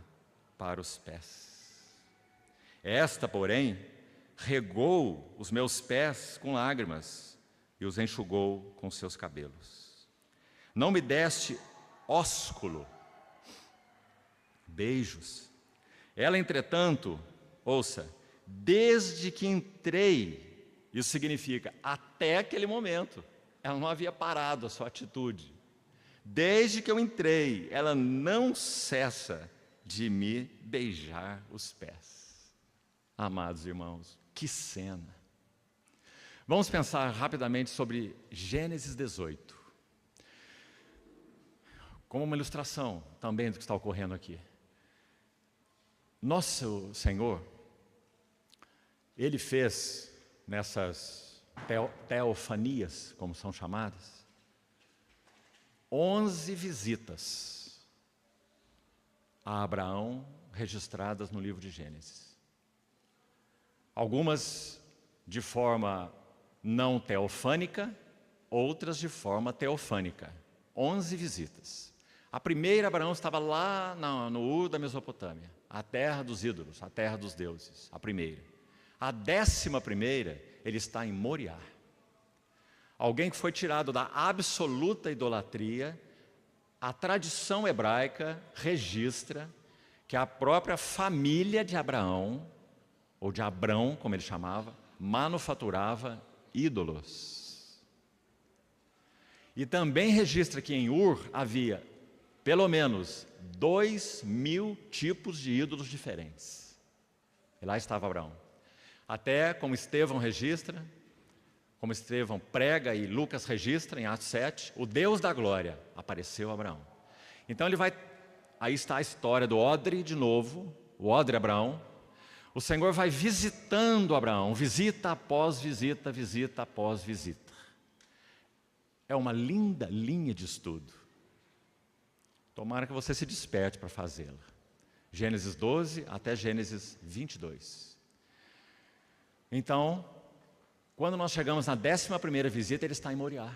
para os pés. Esta, porém, regou os meus pés com lágrimas e os enxugou com seus cabelos. Não me deste ósculo, beijos. Ela, entretanto, ouça, desde que entrei, isso significa até aquele momento, ela não havia parado a sua atitude. Desde que eu entrei, ela não cessa de me beijar os pés. Amados irmãos, que cena! Vamos pensar rapidamente sobre Gênesis 18. Como uma ilustração também do que está ocorrendo aqui. Nosso Senhor, Ele fez nessas teofanias, como são chamadas, 11 visitas a Abraão registradas no livro de Gênesis. Algumas de forma não teofânica, outras de forma teofânica. 11 visitas. A primeira, Abraão estava lá no Ur da Mesopotâmia, a terra dos ídolos, a terra dos deuses, a primeira. A 11ª, ele está em Moriá. Alguém que foi tirado da absoluta idolatria. A tradição hebraica registra que a própria família de Abraão, ou de Abrão, como ele chamava, manufaturava ídolos. E também registra que em Ur havia pelo menos 2.000 tipos de ídolos diferentes. E lá estava Abraão. Até, como Estevão registra, como Estevão prega e Lucas registra em Atos 7, o Deus da glória apareceu a Abraão. Então ele vai, aí está a história do odre de novo, o odre Abraão. O Senhor vai visitando Abraão, visita após visita, visita após visita. É uma linda linha de estudo. Tomara que você se desperte para fazê-la. Gênesis 12 até Gênesis 22. Então, quando nós chegamos na 11ª visita, ele está em Moriá.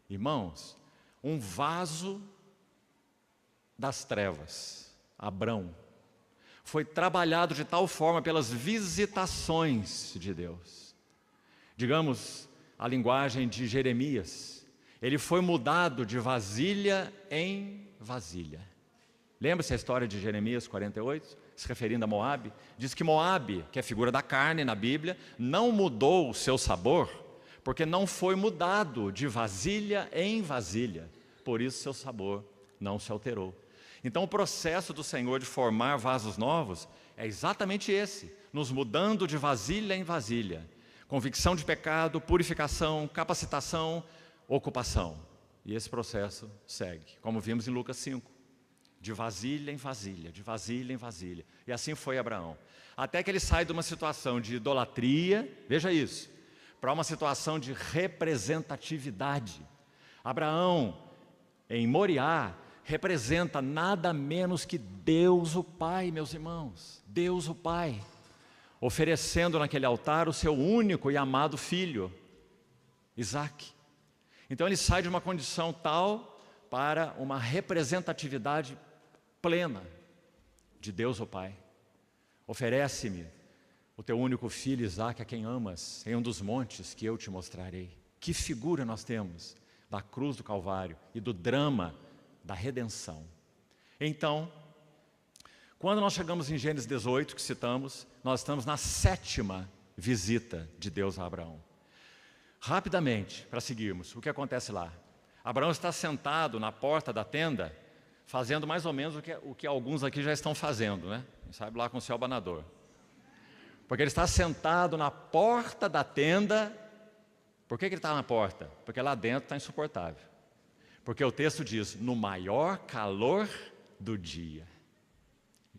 Irmãos, um vaso das trevas, Abrão, foi trabalhado de tal forma pelas visitações de Deus. Digamos, a linguagem de Jeremias, ele foi mudado de vasilha em vasilha. Lembra-se a história de Jeremias 48, se referindo a Moabe? Diz que Moabe, que é a figura da carne na Bíblia, não mudou o seu sabor, porque não foi mudado de vasilha em vasilha. Por isso seu sabor não se alterou. Então o processo do Senhor de formar vasos novos é exatamente esse, nos mudando de vasilha em vasilha. Convicção de pecado, purificação, capacitação, ocupação. E esse processo segue, como vimos em Lucas 5. de vasilha em vasilha, de vasilha em vasilha. E assim foi Abraão. Até que ele sai de uma situação de idolatria, veja isso, para uma situação de representatividade. Abraão, em Moriá, representa nada menos que Deus o Pai, meus irmãos. Deus o Pai, oferecendo naquele altar o seu único e amado filho, Isaque. Então ele sai de uma condição tal para uma representatividade plena de Deus o Pai. Oferece-me o teu único filho Isaque, a quem amas, em um dos montes que eu te mostrarei. Que figura nós temos da cruz do Calvário e do drama da redenção. Então, quando nós chegamos em Gênesis 18, que citamos, nós estamos na 7ª visita de Deus a Abraão. Rapidamente, para seguirmos, o que acontece lá? Abraão está sentado na porta da tenda, fazendo mais ou menos o que alguns aqui já estão fazendo, né? Sabe, lá com o seu abanador. Porque ele está sentado na porta da tenda. Por que ele está na porta? Porque lá dentro está insuportável. Porque o texto diz, no maior calor do dia.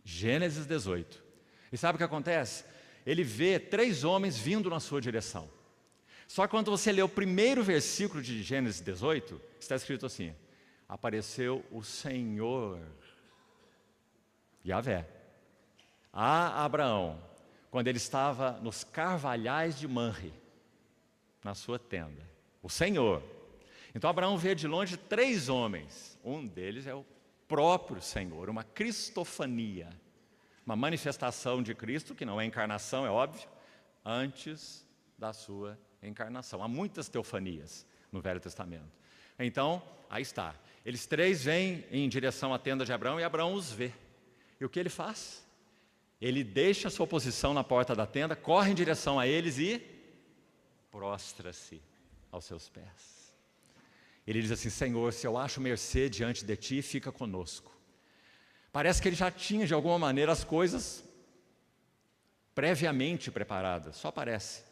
Gênesis 18. E sabe o que acontece? Ele vê 3 homens vindo na sua direção. Só que quando você lê o primeiro versículo de Gênesis 18, está escrito assim, apareceu o Senhor, Yahvé, a Abraão, quando ele estava nos carvalhais de Manre, na sua tenda. O Senhor. Então Abraão vê de longe 3 homens. Um deles é o próprio Senhor, uma cristofania, uma manifestação de Cristo, que não é encarnação, é óbvio, antes da sua encarnação. Há muitas teofanias no Velho Testamento. Então, aí está. Eles 3 vêm em direção à tenda de Abraão e Abraão os vê. E o que ele faz? Ele deixa a sua posição na porta da tenda, corre em direção a eles e prostra-se aos seus pés. Ele diz assim, Senhor, se eu acho mercê diante de Ti, fica conosco. Parece que ele já tinha, de alguma maneira, as coisas previamente preparadas, só parece.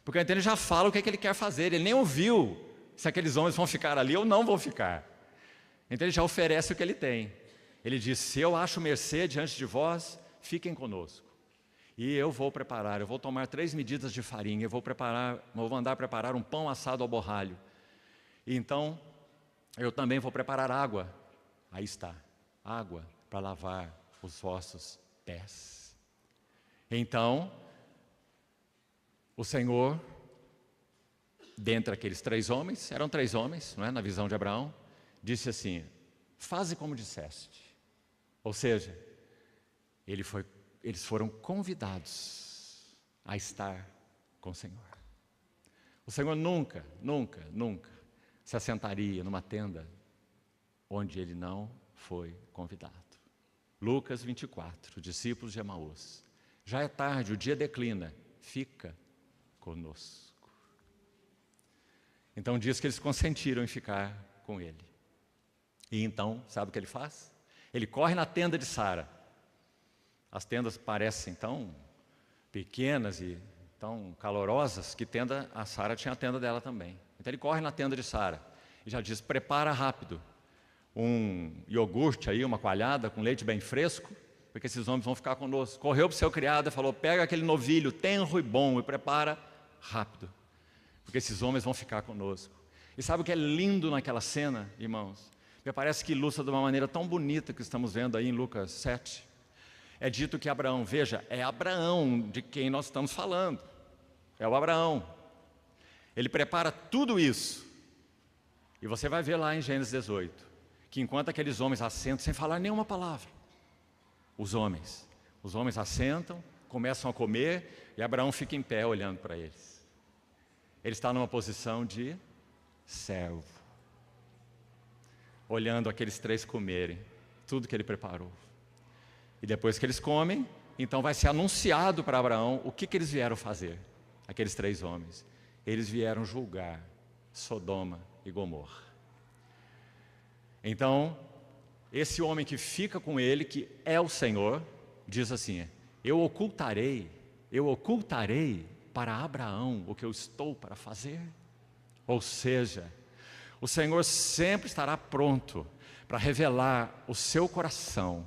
Porque então ele já fala o que ele quer fazer, ele nem ouviu se aqueles homens vão ficar ali ou não vão ficar. Então ele já oferece o que ele tem. Ele diz, se eu acho mercê diante de vós, fiquem conosco. E eu vou preparar, eu vou tomar 3 medidas de farinha, eu vou mandar preparar um pão assado ao borralho. E então, eu também vou preparar água. Aí está, água para lavar os vossos pés. Então, o Senhor, dentre aqueles 3 homens, eram 3 homens, não é? Na visão de Abraão, disse assim, faze como disseste. Ou seja, eles foram convidados a estar com o Senhor. O Senhor nunca, nunca, nunca se assentaria numa tenda onde ele não foi convidado. Lucas 24, discípulos de Emaús. Já é tarde, o dia declina, fica conosco. Então diz que eles consentiram em ficar com ele. E então, sabe o que ele faz? Ele corre na tenda de Sara. As tendas parecem tão pequenas e tão calorosas que a Sara tinha a tenda dela também. Então ele corre na tenda de Sara e já diz, prepara rápido um iogurte aí, uma coalhada com leite bem fresco, porque esses homens vão ficar conosco. Correu para o seu criado e falou, pega aquele novilho tenro e bom e prepara rápido, porque esses homens vão ficar conosco. E sabe o que é lindo naquela cena, irmãos? Me parece que ilustra de uma maneira tão bonita que estamos vendo aí em Lucas 7. É dito que Abraão, veja, é Abraão de quem nós estamos falando. É o Abraão. Ele prepara tudo isso. E você vai ver lá em Gênesis 18, que enquanto aqueles homens assentam, sem falar nenhuma palavra, os homens assentam, começam a comer, e Abraão fica em pé olhando para eles. Ele está numa posição de servo, olhando aqueles 3 comerem, tudo que ele preparou. E depois que eles comem, então vai ser anunciado para Abraão o que eles vieram fazer, aqueles 3 homens. Eles vieram julgar Sodoma e Gomorra. Então, esse homem que fica com ele, que é o Senhor, diz assim, eu ocultarei para Abraão o que eu estou para fazer. Ou seja, o Senhor sempre estará pronto para revelar o seu coração,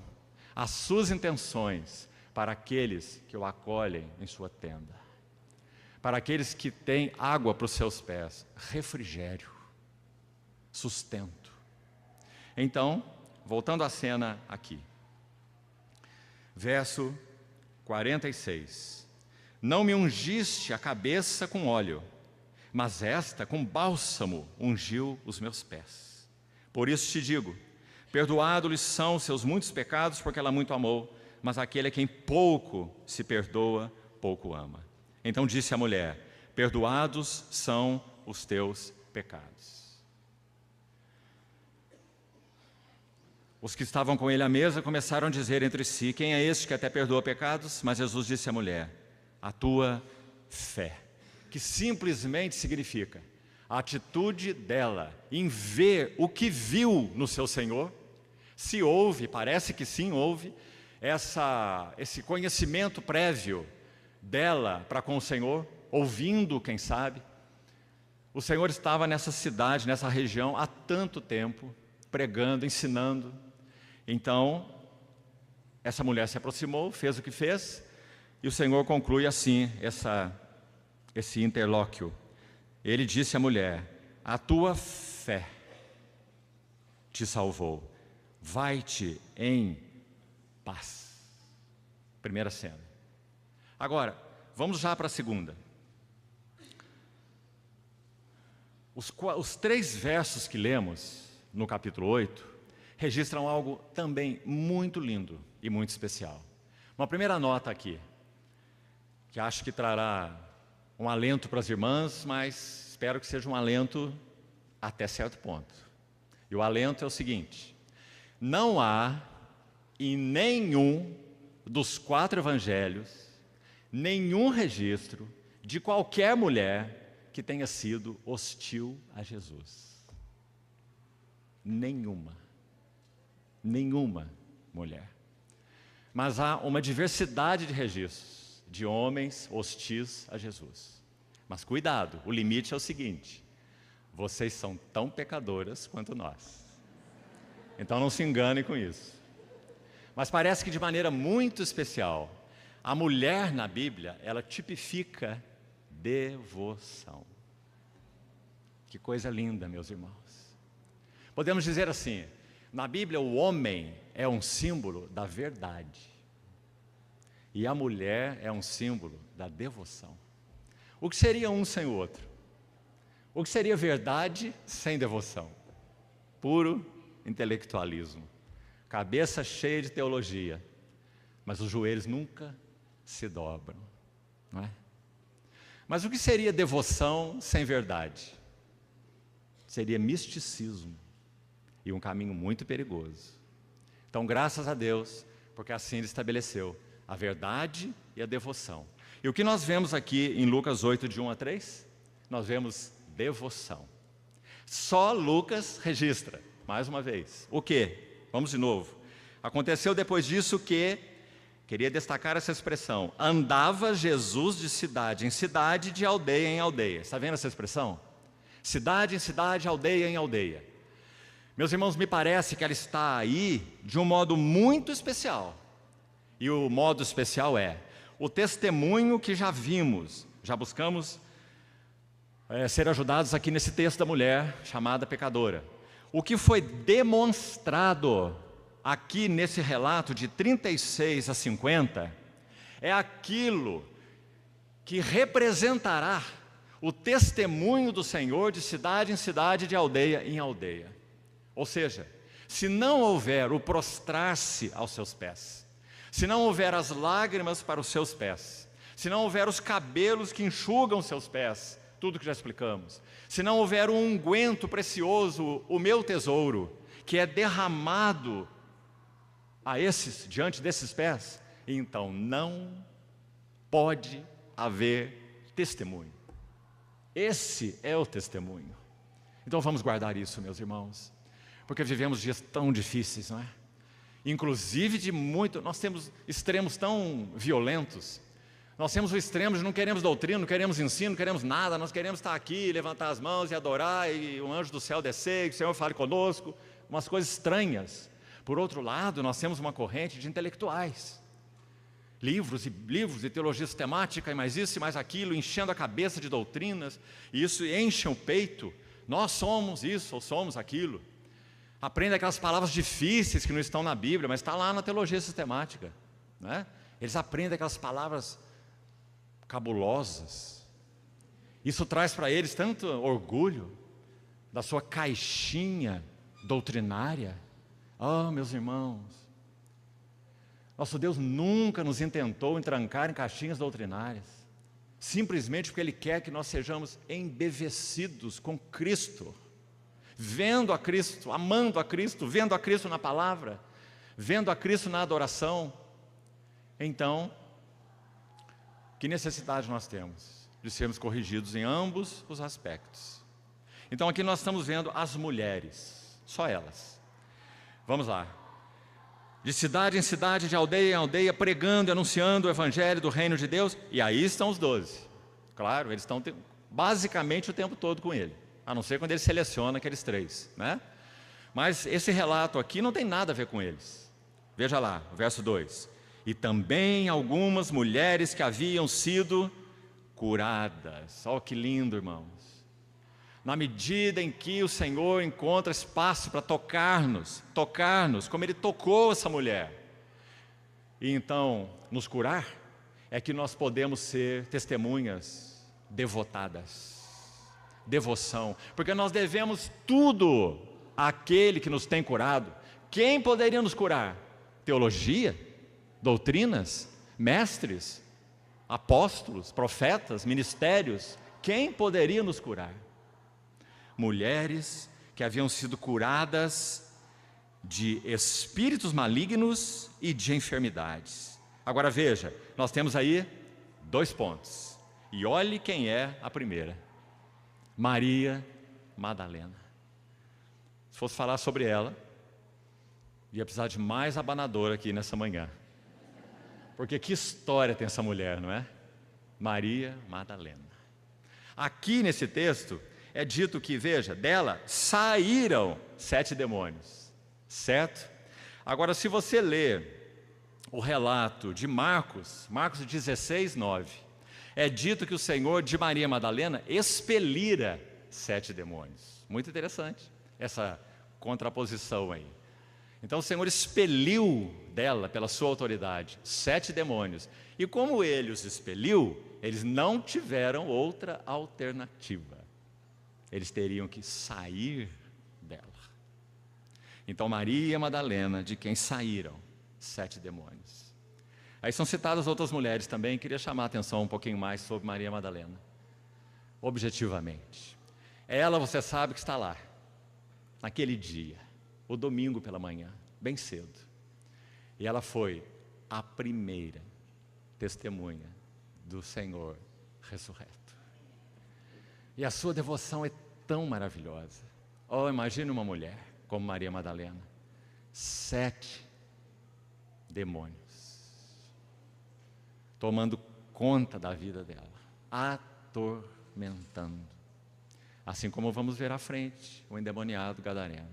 as suas intenções para aqueles que o acolhem em sua tenda, para aqueles que têm água para os seus pés, refrigério, sustento. Então, voltando à cena aqui, verso 46. Não me ungiste a cabeça com óleo, mas esta com bálsamo ungiu os meus pés. Por isso te digo, perdoados-lhes são os seus muitos pecados, porque ela muito amou, mas aquele a quem pouco se perdoa, pouco ama. Então disse a mulher, perdoados são os teus pecados. Os que estavam com ele à mesa começaram a dizer entre si, quem é este que até perdoa pecados? Mas Jesus disse à mulher, a tua fé, que simplesmente significa a atitude dela em ver o que viu no seu Senhor. Se houve, parece que sim, houve esse conhecimento prévio dela para com o Senhor, ouvindo, quem sabe. O Senhor estava nessa cidade, nessa região há tanto tempo, pregando, ensinando. Então, essa mulher se aproximou, fez o que fez, e o Senhor conclui assim esse interlóquio. Ele disse à mulher, a tua fé te salvou, vai-te em paz. Primeira cena. Agora, vamos já para a segunda. Os 3 versos que lemos no capítulo 8 registram algo também muito lindo e muito especial. Uma primeira nota aqui, que acho que trará um alento para as irmãs, mas espero que seja um alento até certo ponto. E o alento é o seguinte, não há em nenhum dos 4 evangelhos, nenhum registro de qualquer mulher que tenha sido hostil a Jesus. Nenhuma mulher. Mas há uma diversidade de registros de homens hostis a Jesus. Mas cuidado, o limite é o seguinte, vocês são tão pecadoras quanto nós. Então não se enganem com isso. Mas parece que de maneira muito especial, a mulher na Bíblia, ela tipifica devoção. Que coisa linda, meus irmãos. Podemos dizer assim, na Bíblia o homem é um símbolo da verdade e a mulher é um símbolo da devoção. O que seria um sem o outro? O que seria verdade sem devoção? Puro intelectualismo, cabeça cheia de teologia, mas os joelhos nunca se dobram, não é? Mas o que seria devoção sem verdade? Seria misticismo e um caminho muito perigoso. Então, graças a Deus, porque assim Ele estabeleceu a verdade e a devoção. E o que nós vemos aqui em Lucas 8, de 1 a 3? Nós vemos devoção. Só Lucas registra, mais uma vez. O quê? Vamos de novo. Aconteceu depois disso que, queria destacar essa expressão, andava Jesus de cidade em cidade, de aldeia em aldeia. Está vendo essa expressão? Cidade em cidade, aldeia em aldeia. Meus irmãos, me parece que ela está aí de um modo muito especial. E o modo especial é o testemunho que já vimos, já buscamos ser ajudados aqui nesse texto da mulher chamada pecadora. O que foi demonstrado aqui nesse relato de 36 a 50 é aquilo que representará o testemunho do Senhor de cidade em cidade, de aldeia em aldeia. Ou seja, se não houver o prostrar-se aos seus pés, se não houver as lágrimas para os seus pés, se não houver os cabelos que enxugam seus pés, tudo que já explicamos, se não houver um unguento precioso, o meu tesouro, que é derramado diante desses pés, então não pode haver testemunho. Esse é o testemunho. Então vamos guardar isso, meus irmãos, porque vivemos dias tão difíceis, não é? Inclusive nós temos extremos tão violentos. Nós temos o extremo de não queremos doutrina, não queremos ensino, não queremos nada. Nós queremos estar aqui, levantar as mãos e adorar, e o anjo do céu descer, e que o Senhor fale conosco. umas coisas estranhas. Por outro lado, nós temos uma corrente de intelectuais. Livros e teologia sistemática, e mais isso e mais aquilo, enchendo a cabeça de doutrinas, e isso enche o peito. Nós somos isso ou somos aquilo. Aprende aquelas palavras difíceis que não estão na Bíblia, mas está lá na teologia sistemática, né? Eles aprendem aquelas palavras cabulosas. Isso traz para eles tanto orgulho da sua caixinha doutrinária. Oh, meus irmãos, nosso Deus nunca nos intentou entrancar em caixinhas doutrinárias, simplesmente porque Ele quer que nós sejamos embevecidos com Cristo, vendo a Cristo, amando a Cristo, vendo a Cristo na palavra, vendo a Cristo na adoração. Então, que necessidade nós temos de sermos corrigidos em ambos os aspectos? Então aqui nós estamos vendo as mulheres, só elas. Vamos lá. De cidade em cidade, de aldeia em aldeia, pregando e anunciando o evangelho do reino de Deus. E aí estão os 12. Claro, eles estão basicamente o tempo todo com ele, a não ser quando ele seleciona aqueles 3, né? Mas esse relato aqui não tem nada a ver com eles. Veja lá, o verso 2. E também algumas mulheres que haviam sido curadas. Olha que lindo, irmãos. Na medida em que o Senhor encontra espaço para tocar-nos, como Ele tocou essa mulher, e então nos curar, é que nós podemos ser testemunhas devotadas. Devoção, porque nós devemos tudo àquele que nos tem curado. Quem poderia nos curar? Teologia? Doutrinas? Mestres? Apóstolos? Profetas? Ministérios? Quem poderia nos curar? Mulheres que haviam sido curadas de espíritos malignos e de enfermidades. Agora veja, nós temos aí 2 pontos. E olhe quem é a primeira: Maria Madalena. Se fosse falar sobre ela, ia precisar de mais abanador aqui nessa manhã. Porque que história tem essa mulher, não é? Maria Madalena. Aqui nesse texto é dito que, veja, dela saíram 7 demônios, certo? Agora, se você ler o relato de Marcos 16, 9, é dito que o Senhor de Maria Madalena expelira 7 demônios. Muito interessante essa contraposição aí. Então o Senhor expeliu dela, pela sua autoridade, 7 demônios. E como Ele os expeliu, eles não tiveram outra alternativa. Eles teriam que sair dela. Então Maria Madalena, de quem saíram 7 demônios. Aí são citadas outras mulheres também. Queria chamar a atenção um pouquinho mais sobre Maria Madalena, objetivamente. Ela, você sabe que está lá, naquele dia, o domingo pela manhã, bem cedo. E ela foi a primeira testemunha do Senhor ressurreto. E a sua devoção é tão maravilhosa. Oh, imagine uma mulher como Maria Madalena. 7 demônios tomando conta da vida dela, atormentando. Assim como vamos ver à frente o endemoniado gadareno.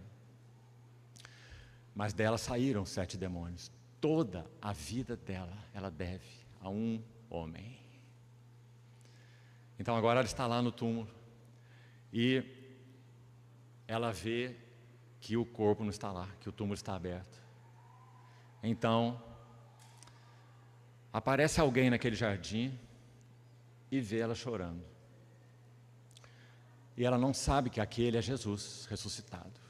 Mas dela saíram 7 demônios. Toda a vida dela, ela deve a um homem. Então agora ela está lá no túmulo e ela vê que o corpo não está lá, que o túmulo está aberto. Então aparece alguém naquele jardim e vê ela chorando. E ela não sabe que aquele é Jesus ressuscitado.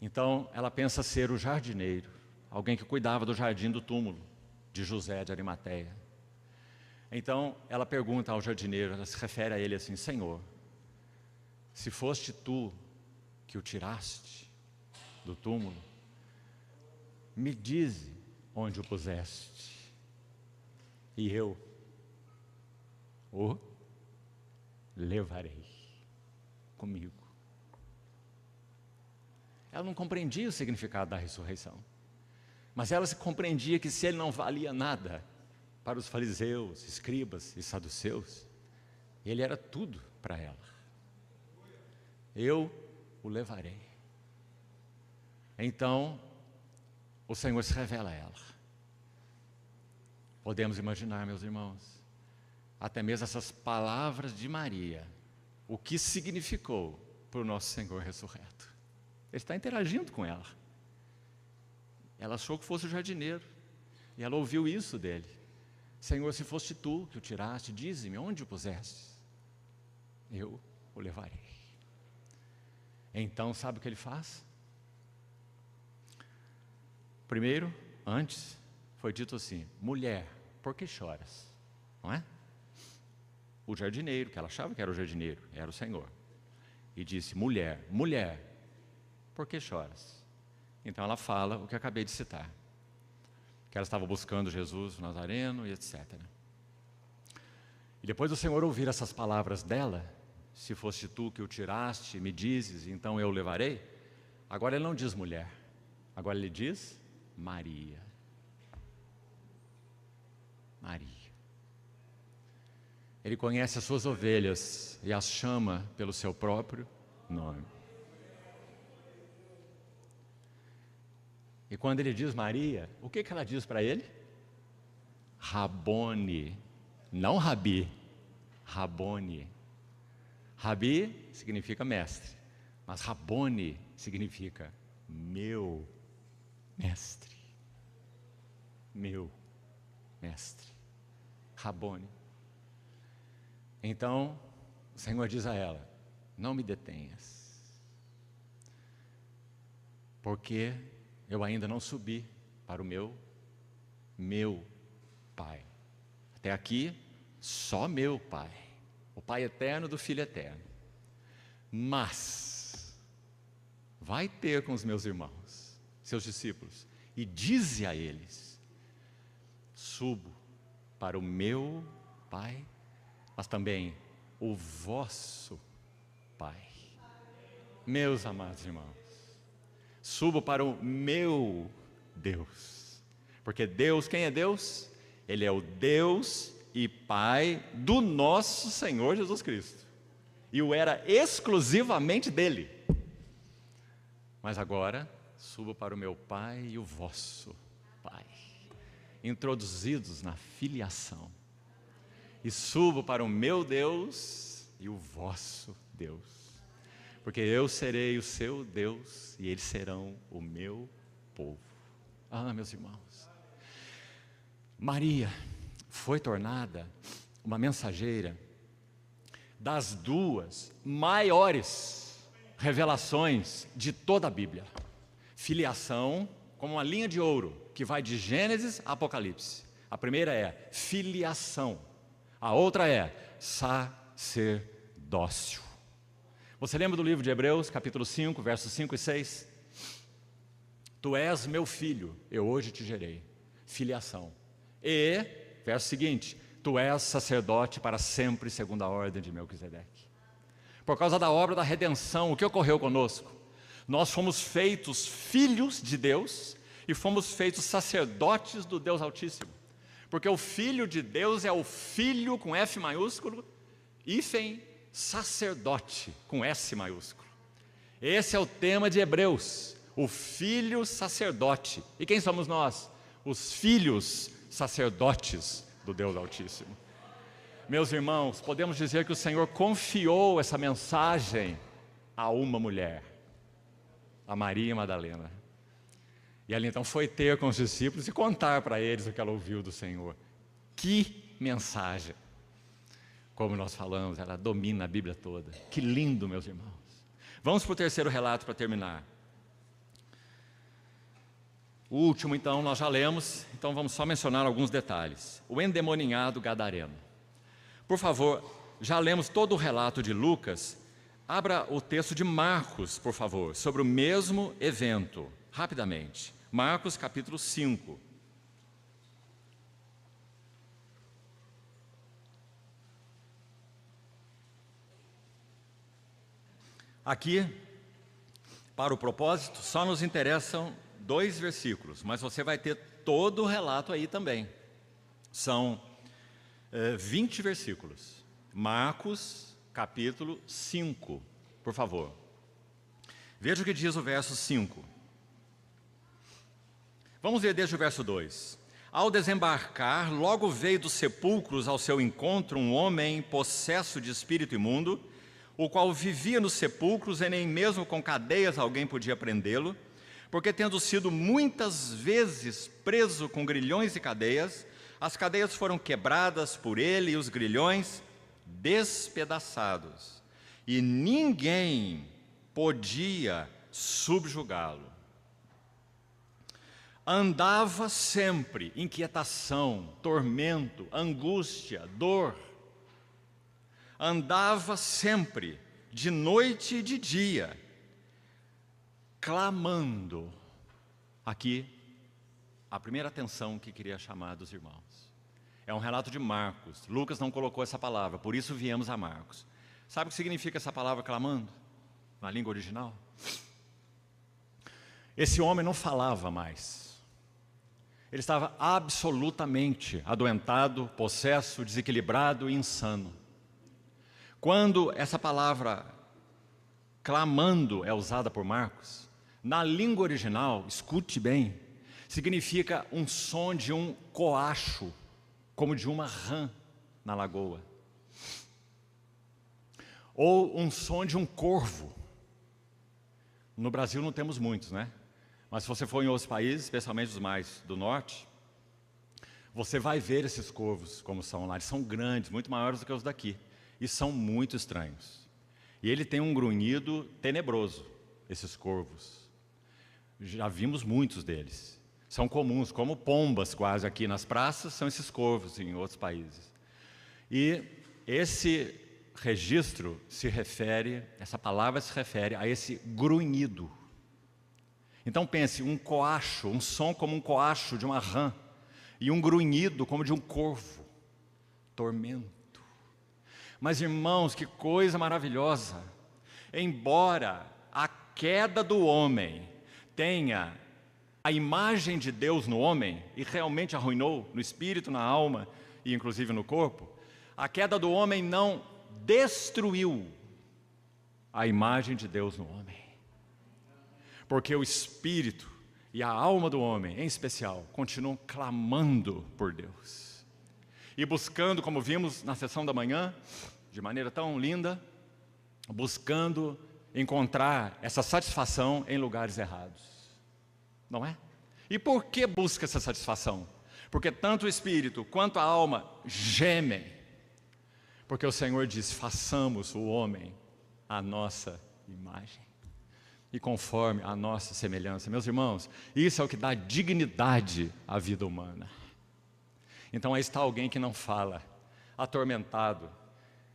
Então ela pensa ser o jardineiro, alguém que cuidava do jardim do túmulo de José de Arimateia. Então ela pergunta ao jardineiro, ela se refere a ele assim: Senhor, se foste tu que o tiraste do túmulo, me dize onde o puseste, e eu o levarei comigo. Ela não compreendia o significado da ressurreição, mas ela se compreendia que se ele não valia nada para os fariseus, escribas e saduceus, ele era tudo para ela. Eu o levarei. Então, o Senhor se revela a ela. Podemos imaginar, meus irmãos, até mesmo essas palavras de Maria, o que significou para o nosso Senhor ressurreto. Ele está interagindo com ela. Ela achou que fosse o jardineiro, e ela ouviu isso dele. Senhor, se foste tu que o tiraste, dize-me onde o puseste, eu o levarei. Então, sabe o que ele faz? Primeiro, antes, foi dito assim: mulher, por que choras? Não é? O jardineiro, que ela achava que era o jardineiro, era o Senhor. E disse: mulher, mulher, por que choras? Então ela fala o que eu acabei de citar, que ela estava buscando Jesus, o Nazareno e etc. E depois do Senhor ouvir essas palavras dela, se foste tu que o tiraste, me dizes, então eu o levarei. Agora ele não diz mulher, agora ele diz Maria. Maria. Ele conhece as suas ovelhas e as chama pelo seu próprio nome. E quando ele diz Maria, o que ela diz para ele? Rabone, não Rabi, Rabone. Rabi significa mestre, mas Rabone significa meu mestre. Meu mestre. Rabone. Então, o Senhor diz a ela: não me detenhas, porque eu ainda não subi para o meu Pai. Até aqui, só meu Pai, o Pai eterno do Filho eterno. Mas vai ter com os meus irmãos, seus discípulos, e dize a eles: subo para o meu Pai, mas também o vosso Pai. Meus amados irmãos, subo para o meu Deus, porque Deus, quem é Deus? Ele é o Deus e Pai do nosso Senhor Jesus Cristo, e o era exclusivamente dele. Mas agora, subo para o meu Pai e o vosso Pai, introduzidos na filiação, e subo para o meu Deus e o vosso Deus, porque eu serei o seu Deus e eles serão o meu povo. Ah, meus irmãos, Maria foi tornada uma mensageira das duas maiores revelações de toda a Bíblia. Filiação, como uma linha de ouro que vai de Gênesis a Apocalipse. A primeira é filiação, a outra é sacerdócio. Você lembra do livro de Hebreus, capítulo 5, versos 5 e 6? Tu és meu filho, eu hoje te gerei. Filiação. E, verso seguinte, tu és sacerdote para sempre, segundo a ordem de Melquisedeque. Por causa da obra da redenção, o que ocorreu conosco? Nós fomos feitos filhos de Deus e fomos feitos sacerdotes do Deus Altíssimo. Porque o Filho de Deus é o Filho com F maiúsculo, hífen, sacerdote com S maiúsculo. Esse é o tema de Hebreus, o Filho sacerdote. E quem somos nós? Os filhos sacerdotes do Deus Altíssimo. Meus irmãos, podemos dizer que o Senhor confiou essa mensagem a uma mulher, a Maria Madalena. E ela então foi ter com os discípulos e contar para eles o que ela ouviu do Senhor. Que mensagem! Como nós falamos, ela domina a Bíblia toda. Que lindo, meus irmãos. Vamos para o terceiro relato para terminar. O último, então, nós já lemos, então vamos só mencionar alguns detalhes. O endemoninhado gadareno. Por favor, já lemos todo o relato de Lucas. Abra o texto de Marcos, por favor, sobre o mesmo evento, rapidamente. Marcos, capítulo 5. Aqui, para o propósito, só nos interessam 2 versículos, mas você vai ter todo o relato aí também. São 20 versículos. Marcos, capítulo 5, por favor. Veja o que diz o verso 5. Vamos ver desde o verso 2. Ao desembarcar, logo veio dos sepulcros ao seu encontro um homem possesso de espírito imundo, o qual vivia nos sepulcros e nem mesmo com cadeias alguém podia prendê-lo, porque tendo sido muitas vezes preso com grilhões e cadeias, as cadeias foram quebradas por ele e os grilhões despedaçados, e ninguém podia subjugá-lo. Andava sempre inquietação, tormento, angústia, dor. Andava sempre, de noite e de dia, clamando. Aqui, a primeira atenção que queria chamar dos irmãos. É um relato de Marcos. Lucas não colocou essa palavra, por isso viemos a Marcos. Sabe o que significa essa palavra clamando? Na língua original? Esse homem não falava mais. Ele estava absolutamente adoentado, possesso, desequilibrado e insano. Quando essa palavra clamando é usada por Marcos, na língua original, escute bem, significa um som de um coacho, como de uma rã na lagoa. Ou um som de um corvo. No Brasil não temos muitos, né? Mas se você for em outros países, especialmente os mais do norte, você vai ver esses corvos como são lá. Eles são grandes, muito maiores do que os daqui. E são muito estranhos. E ele tem um grunhido tenebroso, esses corvos. Já vimos muitos deles. São comuns, como pombas quase aqui nas praças, são esses corvos em outros países. E esse registro se refere, essa palavra se refere a esse grunhido. Então pense, um coacho, um som como um coacho de uma rã, e um grunhido como de um corvo. Tormento. Mas irmãos, que coisa maravilhosa! Embora a queda do homem tenha a imagem de Deus no homem, e realmente arruinou no espírito, na alma e inclusive no corpo, a queda do homem não destruiu a imagem de Deus no homem. Porque o espírito e a alma do homem, em especial, continuam clamando por Deus. E buscando, como vimos na sessão da manhã, de maneira tão linda, buscando encontrar essa satisfação em lugares errados. Não é? E por que busca essa satisfação? Porque tanto o espírito quanto a alma gemem. Porque o Senhor diz, façamos o homem à nossa imagem. E conforme a nossa semelhança. Meus irmãos, isso é o que dá dignidade à vida humana. Então aí está alguém que não fala, atormentado,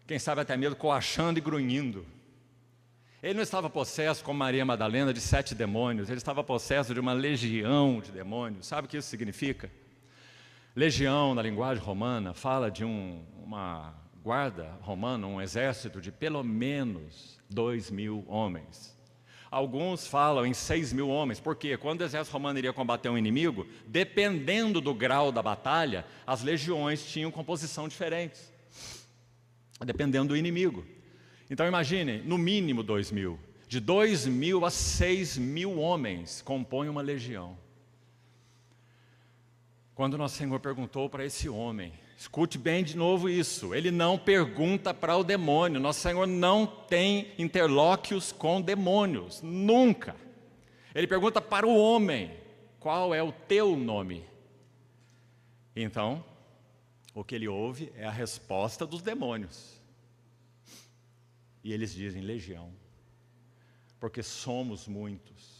quem sabe até mesmo coachando e grunhindo. Ele não estava possesso, como Maria Madalena, de 7 demônios, ele estava possesso de uma legião de demônios. Sabe o que isso significa? Legião, na linguagem romana, fala de uma guarda romana, um exército de pelo menos 2.000 homens. Alguns falam em 6.000 homens, porque quando o exército romano iria combater um inimigo, dependendo do grau da batalha, as legiões tinham composição diferentes, dependendo do inimigo. Então imaginem, no mínimo 2.000, de 2.000 a 6.000 homens compõem uma legião. Quando nosso Senhor perguntou para esse homem, escute bem de novo isso, ele não pergunta para o demônio, nosso Senhor não tem interlóquios com demônios, nunca. Ele pergunta para o homem, qual é o teu nome? Então, o que ele ouve é a resposta dos demônios. E eles dizem, legião, porque somos muitos.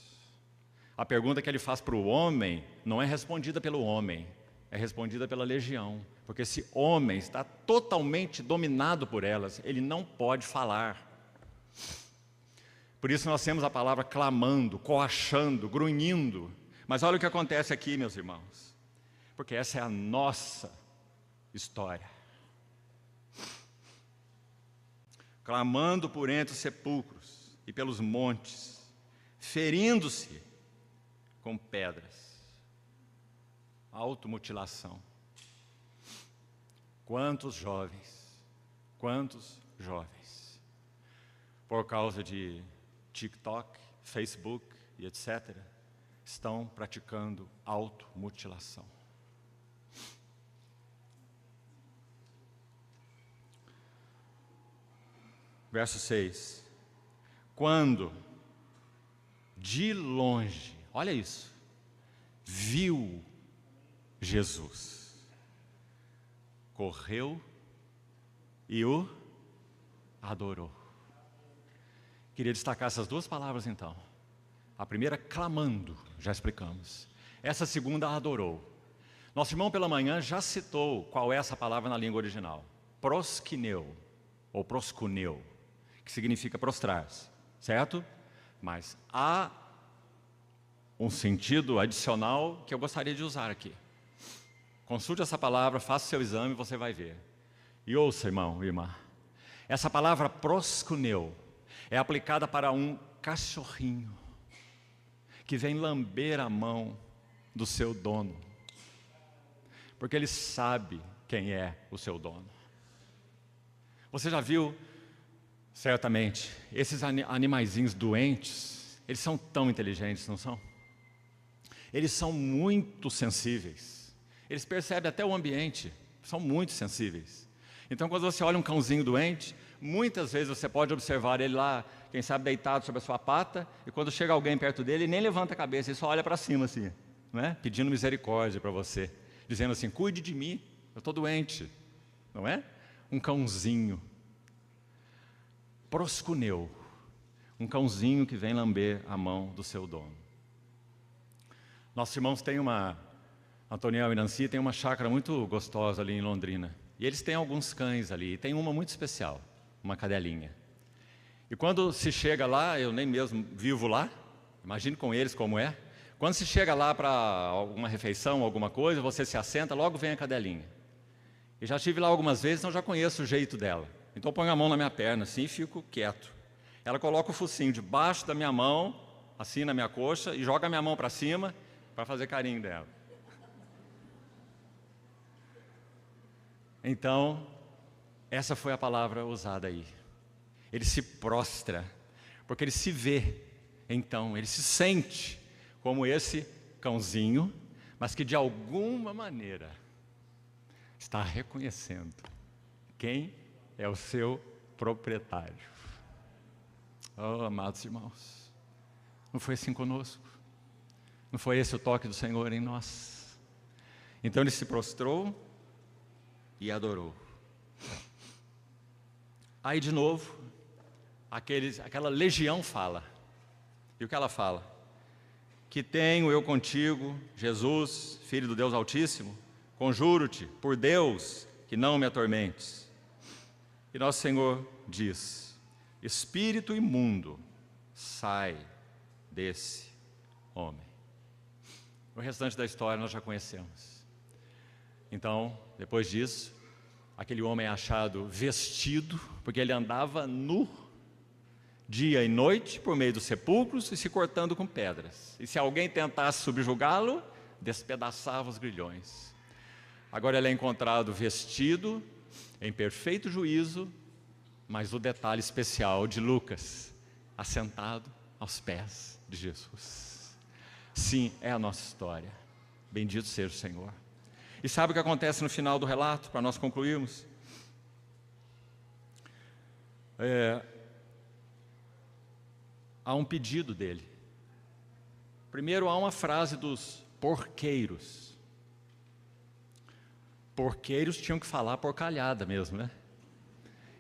A pergunta que ele faz para o homem não é respondida pelo homem, é respondida pela legião. Porque esse homem está totalmente dominado por elas, ele não pode falar. Por isso nós temos a palavra clamando, coachando, grunhindo. Mas olha o que acontece aqui, meus irmãos. Porque essa é a nossa história. Clamando por entre os sepulcros e pelos montes, ferindo-se com pedras, automutilação. Quantos jovens, por causa de TikTok, Facebook e etc., estão praticando automutilação. Verso 6. Quando, de longe, olha isso, viu Jesus, correu e o adorou. Queria destacar essas duas palavras então. A primeira, clamando, já explicamos. Essa segunda, adorou. Nosso irmão pela manhã já citou qual é essa palavra na língua original. Proskuneu, ou proskuneu, que significa prostrar-se, certo? Mas há um sentido adicional que eu gostaria de usar aqui. Consulte essa palavra, faça o seu exame e você vai ver. E ouça, irmão e irmã. Essa palavra proskuneu é aplicada para um cachorrinho que vem lamber a mão do seu dono, porque ele sabe quem é o seu dono. Você já viu, certamente, esses animaizinhos doentes, eles são tão inteligentes, não são? Eles são muito sensíveis. Eles percebem até o ambiente, são muito sensíveis. Então, quando você olha um cãozinho doente, muitas vezes você pode observar ele lá, quem sabe deitado sobre a sua pata, e quando chega alguém perto dele, ele nem levanta a cabeça, ele só olha para cima assim, não é? Pedindo misericórdia para você, dizendo assim, cuide de mim, eu estou doente, não é? Um cãozinho. Proskuneu, um cãozinho que vem lamber a mão do seu dono. Nossos irmãos têm Antoniel e Nancy têm uma chácara muito gostosa ali em Londrina. E eles têm alguns cães ali, e tem uma muito especial, uma cadelinha. E quando se chega lá, eu nem mesmo vivo lá, imagine com eles como é. Quando se chega lá para alguma refeição, alguma coisa, você se assenta, logo vem a cadelinha. E já estive lá algumas vezes, então já conheço o jeito dela. Então eu ponho a mão na minha perna assim e fico quieto. Ela coloca o focinho debaixo da minha mão, assim na minha coxa, e joga a minha mão para cima para fazer carinho dela. Então, essa foi a palavra usada aí. Ele se prostra, porque ele se vê, então, ele se sente como esse cãozinho, mas que de alguma maneira está reconhecendo quem é o seu proprietário. Oh, amados irmãos, não foi assim conosco? Não foi esse o toque do Senhor em nós? Então ele se prostrou e adorou. Aí de novo, aquela legião fala. E o que ela fala? Que tenho eu contigo, Jesus, Filho do Deus Altíssimo, conjuro-te, por Deus, que não me atormentes. E nosso Senhor diz, espírito imundo, sai desse homem. O restante da história nós já conhecemos. Então, depois disso, aquele homem é achado vestido, porque ele andava nu, dia e noite, por meio dos sepulcros e se cortando com pedras. E se alguém tentasse subjugá-lo, despedaçava os grilhões. Agora ele é encontrado vestido, em perfeito juízo, mas o detalhe especial de Lucas, assentado aos pés de Jesus. Sim, é a nossa história. Bendito seja o Senhor. E sabe o que acontece no final do relato, para nós concluirmos? Há um pedido dele. Primeiro há uma frase dos porqueiros. Porqueiros tinham que falar porcalhada mesmo, né?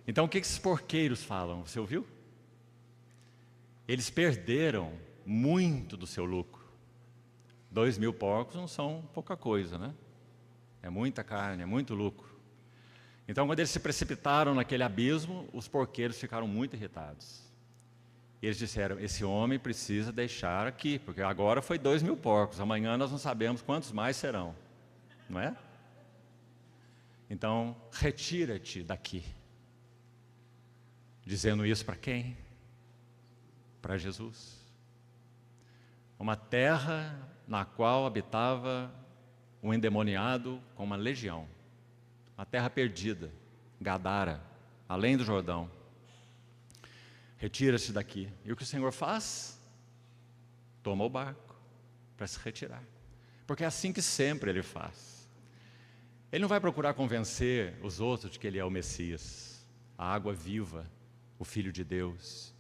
Então o que esses porqueiros falam? Você ouviu? Eles perderam muito do seu lucro. 2.000 porcos não são pouca coisa, né? É muita carne, é muito lucro. Então, quando eles se precipitaram naquele abismo, os porqueiros ficaram muito irritados. Eles disseram, esse homem precisa deixar aqui, porque agora foi 2.000 porcos, amanhã nós não sabemos quantos mais serão, não é? Então, retira-te daqui. Dizendo isso para quem? Para Jesus. Uma terra na qual habitava um endemoniado com uma legião, uma terra perdida, Gadara, além do Jordão. Retira-se daqui. E o que o Senhor faz? Toma o barco para se retirar. Porque é assim que sempre ele faz. Ele não vai procurar convencer os outros de que ele é o Messias, a água viva, o Filho de Deus.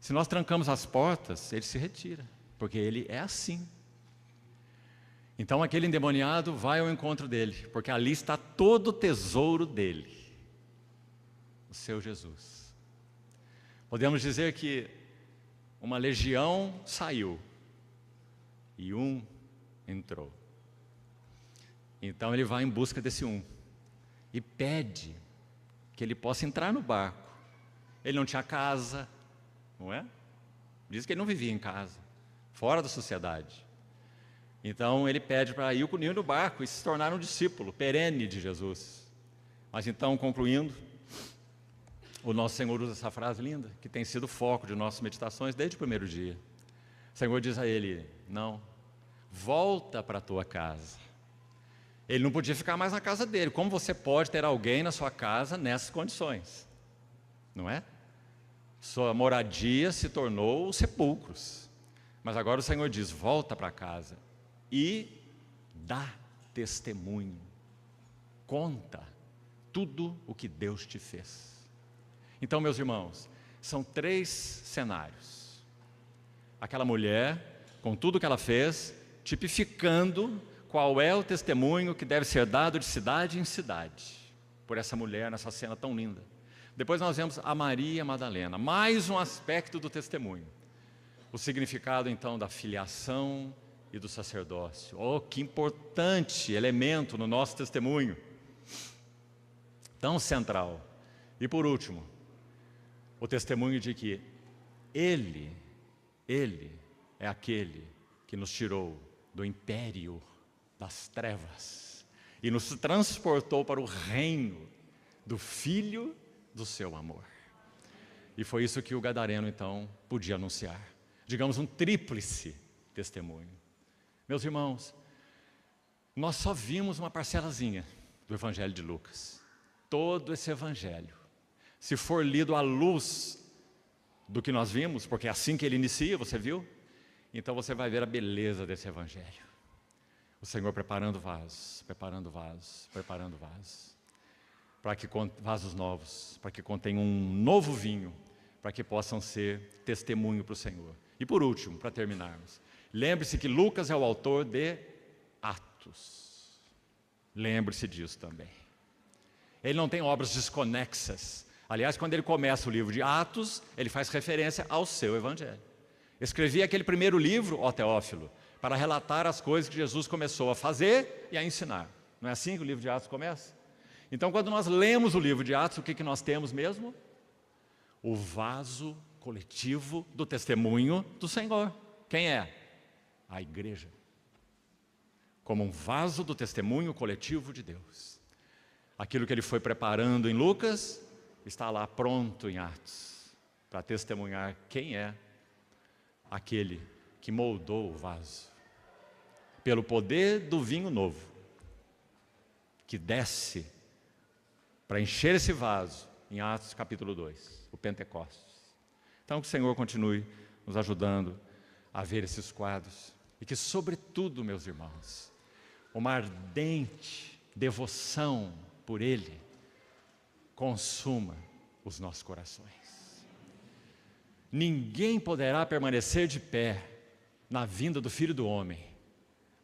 Se nós trancamos as portas, ele se retira, porque ele é assim. Então aquele endemoniado vai ao encontro dele, porque ali está todo o tesouro dele, o seu Jesus. Podemos dizer que uma legião saiu e um entrou. Então ele vai em busca desse um e pede que ele possa entrar no barco. Ele não tinha casa, não é? Diz que ele não vivia em casa, fora da sociedade. Então ele pede para ir no barco e se tornar um discípulo perene de Jesus. Mas então, concluindo, o nosso Senhor usa essa frase linda, que tem sido o foco de nossas meditações desde o primeiro dia. O Senhor diz a ele: não, volta para a tua casa. Ele não podia ficar mais na casa dele. Como você pode ter alguém na sua casa nessas condições? Não é? Sua moradia se tornou os sepulcros. Mas agora o Senhor diz: volta para casa e dá testemunho. Conta tudo o que Deus te fez. Então, meus irmãos, são 3 cenários. Aquela mulher, com tudo que ela fez, tipificando qual é o testemunho que deve ser dado de cidade em cidade, por essa mulher nessa cena tão linda. Depois nós vemos a Maria Madalena, mais um aspecto do testemunho. O significado então da filiação e do sacerdócio. Oh, que importante elemento no nosso testemunho. Tão central. E por último, o testemunho de que Ele é aquele que nos tirou do império das trevas e nos transportou para o reino do Filho do seu amor. E foi isso que o gadareno então podia anunciar. Digamos, um tríplice testemunho. Meus irmãos, nós só vimos uma parcelazinha do Evangelho de Lucas. Todo esse Evangelho, se for lido à luz do que nós vimos, porque é assim que ele inicia, você viu? Então você vai ver a beleza desse Evangelho. O Senhor preparando vasos, preparando vasos, preparando vasos, para que vasos novos, para que contenham um novo vinho, para que possam ser testemunho para o Senhor. E por último, para terminarmos, lembre-se que Lucas é o autor de Atos. Lembre-se disso também. Ele não tem obras desconexas. Aliás, quando ele começa o livro de Atos, ele faz referência ao seu Evangelho. Escrevi aquele primeiro livro, ó Teófilo, para relatar as coisas que Jesus começou a fazer e a ensinar. Não é assim que o livro de Atos começa? Então, quando nós lemos o livro de Atos, o que nós temos mesmo? O vaso coletivo do testemunho do Senhor. Quem é? A igreja. Como um vaso do testemunho coletivo de Deus. Aquilo que ele foi preparando em Lucas, está lá pronto em Atos, para testemunhar quem é aquele que moldou o vaso, pelo poder do vinho novo, que desce para encher esse vaso, em Atos capítulo 2, o Pentecostes. Então que o Senhor continue nos ajudando a ver esses quadros, e que sobretudo, meus irmãos, uma ardente devoção por Ele, consuma os nossos corações. Ninguém poderá permanecer de pé na vinda do Filho do Homem,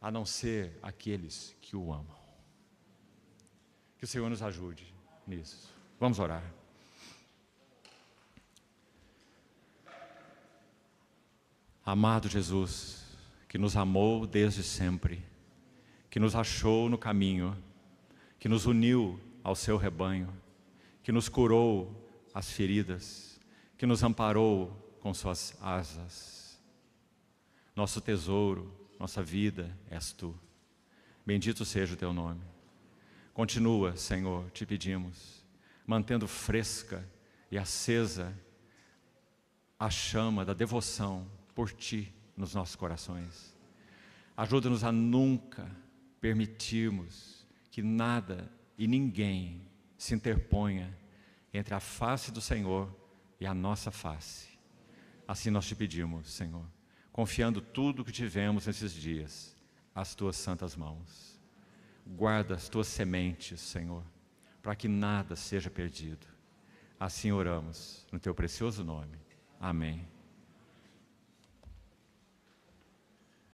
a não ser aqueles que o amam. Que o Senhor nos ajude nisso. Vamos orar. Amado Jesus, que nos amou desde sempre, que nos achou no caminho, que nos uniu ao seu rebanho, que nos curou as feridas, que nos amparou com suas asas. Nosso tesouro, nossa vida és tu. Bendito seja o teu nome. Continua, Senhor, te pedimos, mantendo fresca e acesa a chama da devoção por ti nos nossos corações. Ajuda-nos a nunca permitirmos que nada e ninguém se interponha entre a face do Senhor e a nossa face. Assim nós te pedimos, Senhor, confiando tudo o que tivemos nesses dias às tuas santas mãos. Guarda as tuas sementes, Senhor, para que nada seja perdido. Assim oramos, no teu precioso nome. Amém.